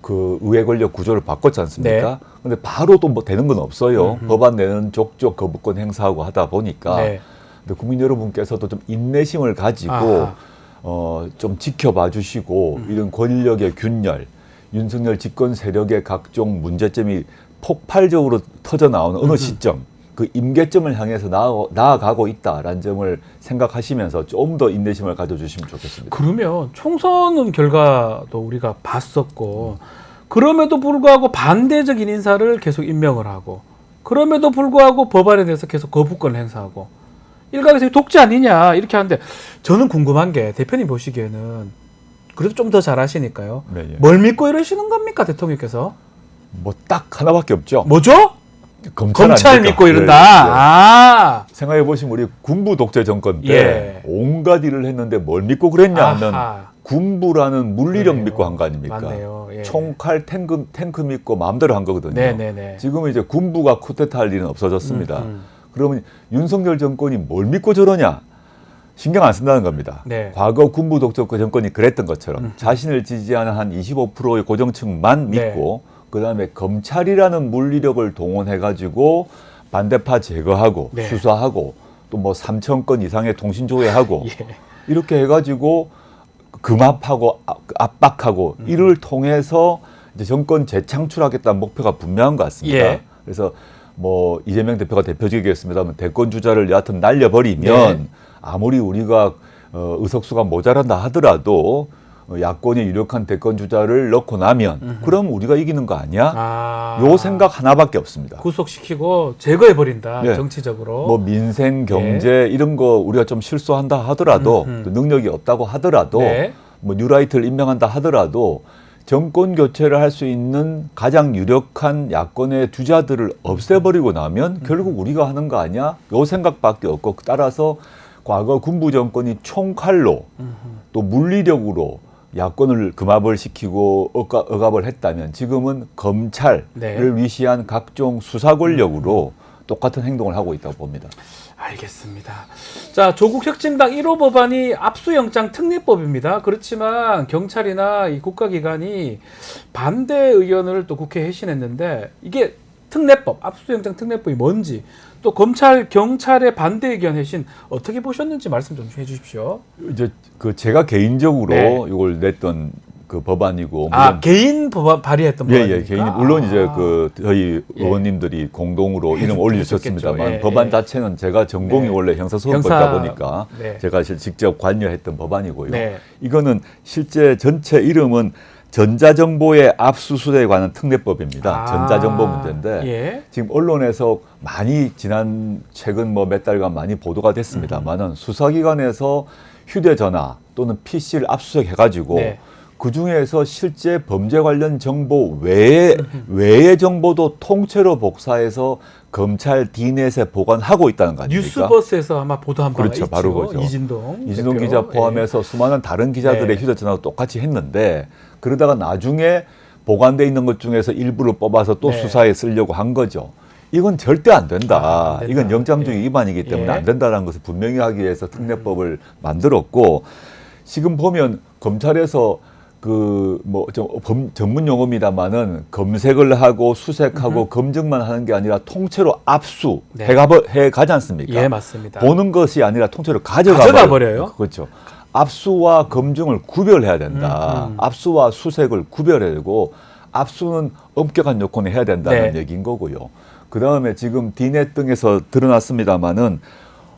그 의회 권력 구조를 바꿨지 않습니까? 근데 바로 또 뭐 되는 건 없어요. 법안 내는 족족 거부권 행사하고 하다 보니까 네. 근데 국민 여러분께서도 좀 인내심을 가지고 아하. 좀 지켜봐 주시고 이런 권력의 균열, 윤석열 집권 세력의 각종 문제점이 폭발적으로 터져 나오는 어느 시점, 그 임계점을 향해서 나아가고 있다라는 점을 생각하시면서 좀 더 인내심을 가져주시면 좋겠습니다. 그러면 총선 결과도 우리가 봤었고 그럼에도 불구하고 반대적인 인사를 계속 임명을 하고 그럼에도 불구하고 법안에 대해서 계속 거부권을 행사하고 일각에서 독재 아니냐 이렇게 하는데 저는 궁금한 게 대표님 보시기에는 그래도 좀 더 잘하시니까요. 네, 예. 뭘 믿고 이러시는 겁니까 대통령께서? 뭐 딱 하나밖에 없죠. 뭐죠? 검찰 아닙니까? 믿고 이런다. 예, 예. 아, 생각해 보시면 우리 군부 독재 정권 때 예. 온갖 일을 했는데 뭘 믿고 그랬냐 하면 아하. 군부라는 물리력 그래요. 믿고 한 거 아닙니까? 맞네요. 예. 총칼 탱크 믿고 마음대로 한 거거든요. 네네네. 지금은 이제 군부가 쿠데타할 일은 없어졌습니다. 그러면 윤석열 정권이 뭘 믿고 저러냐? 신경 안 쓴다는 겁니다. 네. 과거 군부 독재 정권이 그랬던 것처럼 자신을 지지하는 한 25%의 고정층만 네. 믿고 그다음에 검찰이라는 물리력을 동원해가지고 반대파 제거하고 네. 수사하고 또 뭐 3천 건 이상의 통신 조회하고 예. 이렇게 해가지고 금압하고 압박하고 이를 통해서 이제 정권 재창출하겠다는 목표가 분명한 것 같습니다. 예. 그래서 뭐 이재명 대표가 대표적이겠습니다만 대권 주자를 여하튼 날려버리면 네. 아무리 우리가 의석수가 모자란다 하더라도 야권이 유력한 대권 주자를 넣고 나면 그럼 우리가 이기는 거 아니야? 아. 요 생각 하나밖에 없습니다. 구속시키고 제거해버린다. 예. 정치적으로. 뭐 민생, 경제 이런 거 우리가 좀 실수한다 하더라도 또 능력이 없다고 하더라도 네. 뭐 뉴라이트를 임명한다 하더라도 정권 교체를 할 수 있는 가장 유력한 야권의 주자들을 없애버리고 나면 결국 우리가 하는 거 아니야? 요 생각밖에 없고 따라서 과거 군부 정권이 총칼로 또 물리력으로 야권을 금압을 시키고 억압을 했다면 지금은 검찰을 네. 위시한 각종 수사 권력으로 똑같은 행동을 하고 있다고 봅니다. 알겠습니다. 자, 조국 혁신당 1호 법안이 압수영장 특례법입니다. 그렇지만 경찰이나 이 국가기관이 반대 의견을 또 국회에 회신했는데 이게 특례법, 압수영장 특례법이 뭔지 또 검찰, 경찰의 반대 의견 회신 어떻게 보셨는지 말씀 좀 해주십시오. 이제 그 제가 개인적으로 네. 이걸 냈던 그 법안이고 아, 개인 법안 발의했던 법안입니까? 예, 개인 물론 이제 아. 그 저희 예. 의원님들이 공동으로 이름 올려주셨습니다만 해줬겠죠. 예, 법안 예. 자체는 제가 전공이 네. 원래 형사소송법이다 형사- 보니까 네. 제가 직접 관여했던 법안이고요. 네. 이거는 실제 전체 이름은 전자정보의 압수수색에 관한 특례법입니다. 아. 전자정보 문제인데 예. 지금 언론에서 많이 최근 뭐 몇 달간 많이 보도가 됐습니다만은 수사기관에서 휴대전화 또는 PC를 압수수색해가지고 네. 그 중에서 실제 범죄 관련 정보 외의 정보도 통째로 복사해서 검찰 D넷에 보관하고 있다는 거 아닙니까? 뉴스버스에서 아마 보도한 바가 그렇죠, 있죠. 바로 그거죠. 이진동 이진동 대표. 기자 포함해서 수많은 다른 기자들의 네. 휴대전화도 똑같이 했는데 그러다가 나중에 보관돼 있는 것 중에서 일부를 뽑아서 또 네. 수사에 쓰려고 한 거죠. 이건 절대 안 된다. 안 된다. 이건 영장주의 예. 위반이기 때문에 예. 안 된다는 것을 분명히 하기 위해서 특례법을 만들었고 지금 보면 검찰에서 그 뭐 좀 전문 용어입니다만은 검색을 하고 수색하고 검증만 하는 게 아니라 통째로 압수 네. 해 가지 않습니까? 예, 맞습니다. 보는 것이 아니라 통째로 가져가 가져가 버려요? 그렇죠. 압수와 검증을 구별해야 된다. 압수와 수색을 구별해야 되고 압수는 엄격한 요건에 해야 된다는 네. 얘기인 거고요. 그 다음에 지금 D넷 등에서 드러났습니다마는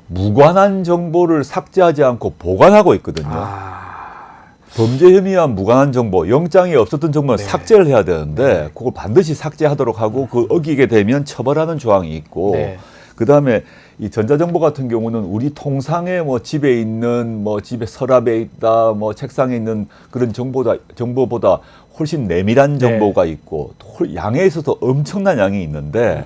무관한 정보를 삭제하지 않고 보관하고 있거든요. 아, 범죄 혐의와 무관한 정보, 영장이 없었던 정보는 네. 삭제를 해야 되는데 그걸 반드시 삭제하도록 하고 그 어기게 되면 처벌하는 조항이 있고 네. 그다음에 이 전자정보 같은 경우는 우리 통상의 뭐 집에 있는 뭐 집에 서랍에 있다 뭐 책상에 있는 그런 정보보다 훨씬 내밀한 정보가 있고 양에 있어서 엄청난 양이 있는데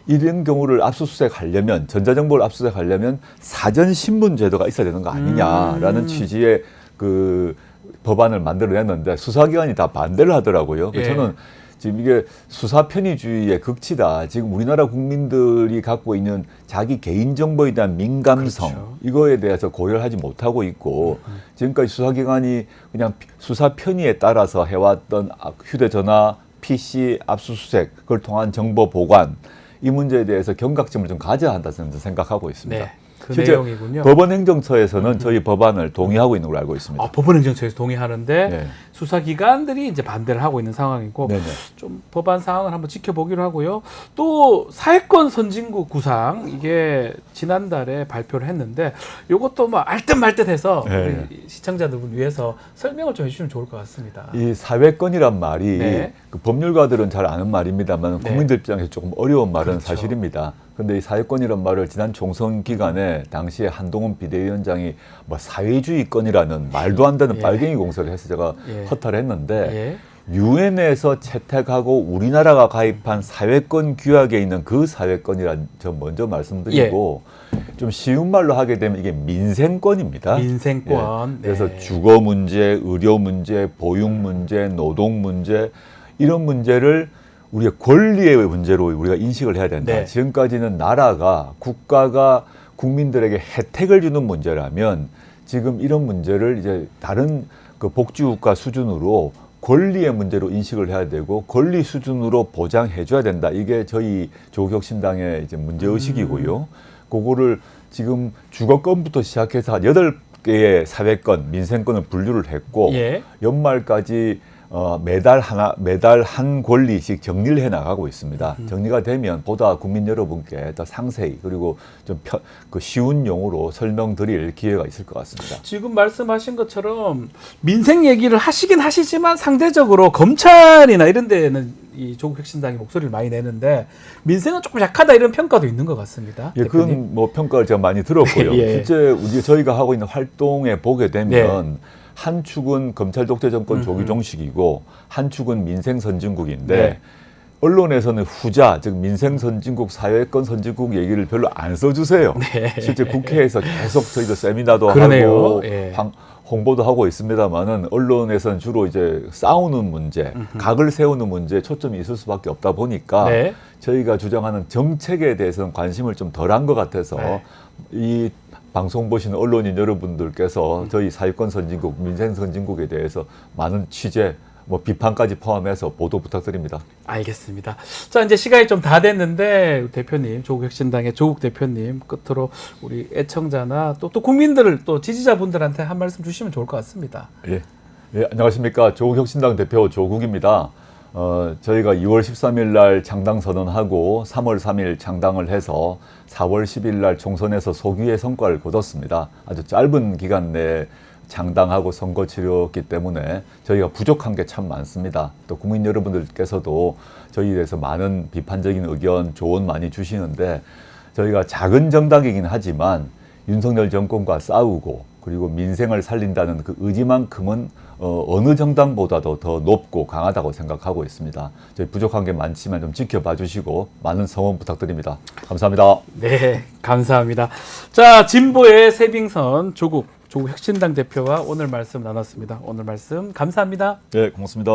이런 경우를 압수수색하려면 전자정보를 압수수색하려면 사전 신문 제도가 있어야 되는 거 아니냐라는 취지의 그 법안을 만들어냈는데 수사기관이 다 반대를 하더라고요. 예. 저는 지금 이게 수사 편의주의의 극치다. 지금 우리나라 국민들이 갖고 있는 자기 개인정보에 대한 민감성 그렇죠. 이거에 대해서 고려를 하지 못하고 있고 지금까지 수사기관이 그냥 수사 편의에 따라서 해왔던 휴대전화, PC 압수수색 그걸 통한 정보 보관 이 문제에 대해서 경각심을 좀 가져야 한다는 생각하고 있습니다. 네. 그 실제 내용이군요. 법원행정처에서는 저희 법안을 동의하고 있는 걸로 알고 있습니다. 아, 법원행정처에서 동의하는데 네. 수사기관들이 이제 반대를 하고 있는 상황이고 네네. 좀 법안 상황을 한번 지켜보기로 하고요. 또 사회권 선진국 구상 이게 지난달에 발표를 했는데 이것도 뭐 알듯 말듯해서 네. 우리 시청자들 위해서 설명을 좀 해주시면 좋을 것 같습니다. 이 사회권이란 말이 네. 그 법률가들은 잘 아는 말입니다만 네. 국민들 입장에서 조금 어려운 말은 그렇죠. 사실입니다. 그런데 이 사회권이란 말을 지난 총선 기간에 당시에 한동훈 비대위원장이 뭐 사회주의권이라는 말도 안 되는 예. 빨갱이 공세를 해서 제가 예. 허탈을 했는데 예. 유엔에서 채택하고 우리나라가 가입한 사회권 규약에 있는 그 사회권이란 점 먼저 말씀드리고 좀 쉬운 말로 하게 되면 이게 민생권입니다. 민생권. 예. 그래서 네. 주거 문제, 의료 문제, 보육 문제, 노동 문제 이런 문제를 우리의 권리의 문제로 우리가 인식을 해야 된다. 네. 지금까지는 나라가 국가가 국민들에게 혜택을 주는 문제라면 지금 이런 문제를 이제 다른 그 복지국가 수준으로 권리의 문제로 인식을 해야 되고 권리 수준으로 보장해 줘야 된다. 이게 저희 조국혁신당의 이제 문제의식이고요. 그거를 지금 주거권부터 시작해서 한 8개의 사회권, 민생권을 분류를 했고 예. 연말까지 매달 한 권리씩 정리를 해 나가고 있습니다. 정리가 되면 보다 국민 여러분께 더 상세히 그리고 좀 쉬운 용어로 설명드릴 기회가 있을 것 같습니다. 지금 말씀하신 것처럼 민생 얘기를 하시긴 하시지만 상대적으로 검찰이나 이런 데는 이 조국혁신당이 목소리를 많이 내는데 민생은 조금 약하다 이런 평가도 있는 것 같습니다. 예, 대표님. 그건 뭐 평가를 제가 많이 들었고요. 예. 실제 저희가 하고 있는 활동에 보게 되면 한 축은 검찰 독재 정권 조기종식이고 한 축은 민생 선진국인데 네. 언론에서는 후자 즉 민생 선진국 사회권 선진국 얘기를 별로 안 써주세요. 네. 실제 국회에서 계속 저희도 세미나도 그러네요. 하고 예. 홍보도 하고 있습니다만은 언론에서는 주로 이제 싸우는 문제, 각을 세우는 문제에 초점이 있을 수밖에 없다 보니까 네. 저희가 주장하는 정책에 대해서는 관심을 좀 덜한 것 같아서 네. 이 방송 보시는 언론인 여러분들께서 저희 사회권 선진국, 민생 선진국에 대해서 많은 취재, 뭐 비판까지 포함해서 보도 부탁드립니다. 알겠습니다. 자, 이제 시간이 좀 다 됐는데 대표님, 조국혁신당의 조국 대표님 끝으로 우리 애청자나 또 국민들을 또 지지자분들한테 한 말씀 주시면 좋을 것 같습니다. 예, 안녕하십니까. 조국혁신당 대표 조국입니다. 저희가 2월 13일 날 창당 선언하고 3월 3일 창당을 해서 4월 10일 날 총선에서 소기의 성과를 거뒀습니다. 아주 짧은 기간 내에 창당하고 선거 치렀기 때문에 저희가 부족한 게 참 많습니다. 또 국민 여러분들께서도 저희에 대해서 많은 비판적인 의견, 조언 많이 주시는데 저희가 작은 정당이긴 하지만 윤석열 정권과 싸우고 그리고 민생을 살린다는 그 의지만큼은 어느 정당보다도 더 높고 강하다고 생각하고 있습니다. 저희 부족한 게 많지만 좀 지켜봐 주시고 많은 성원 부탁드립니다. 감사합니다. 네, 감사합니다. 자, 진보의 새빙선 조국혁신당 대표와 오늘 말씀 나눴습니다. 오늘 말씀 감사합니다. 네, 고맙습니다.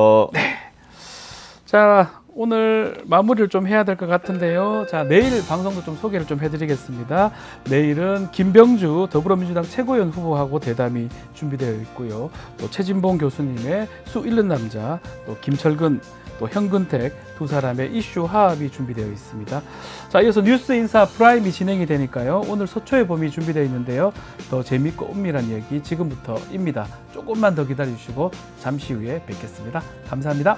자, 오늘 마무리를 좀 해야 될 것 같은데요. 자, 내일 방송도 좀 소개를 좀 해드리겠습니다. 내일은 김병주 더불어민주당 최고위원 후보하고 대담이 준비되어 있고요. 또 최진봉 교수님의 수 잃는 남자, 또 김철근, 또 현근택 두 사람의 이슈 화합이 준비되어 있습니다. 자, 이어서 뉴스 인사 프라임이 진행이 되니까요. 오늘 서초의 봄이 준비되어 있는데요. 더 재밌고 은밀한 얘기 지금부터입니다. 조금만 더 기다려주시고 잠시 후에 뵙겠습니다. 감사합니다.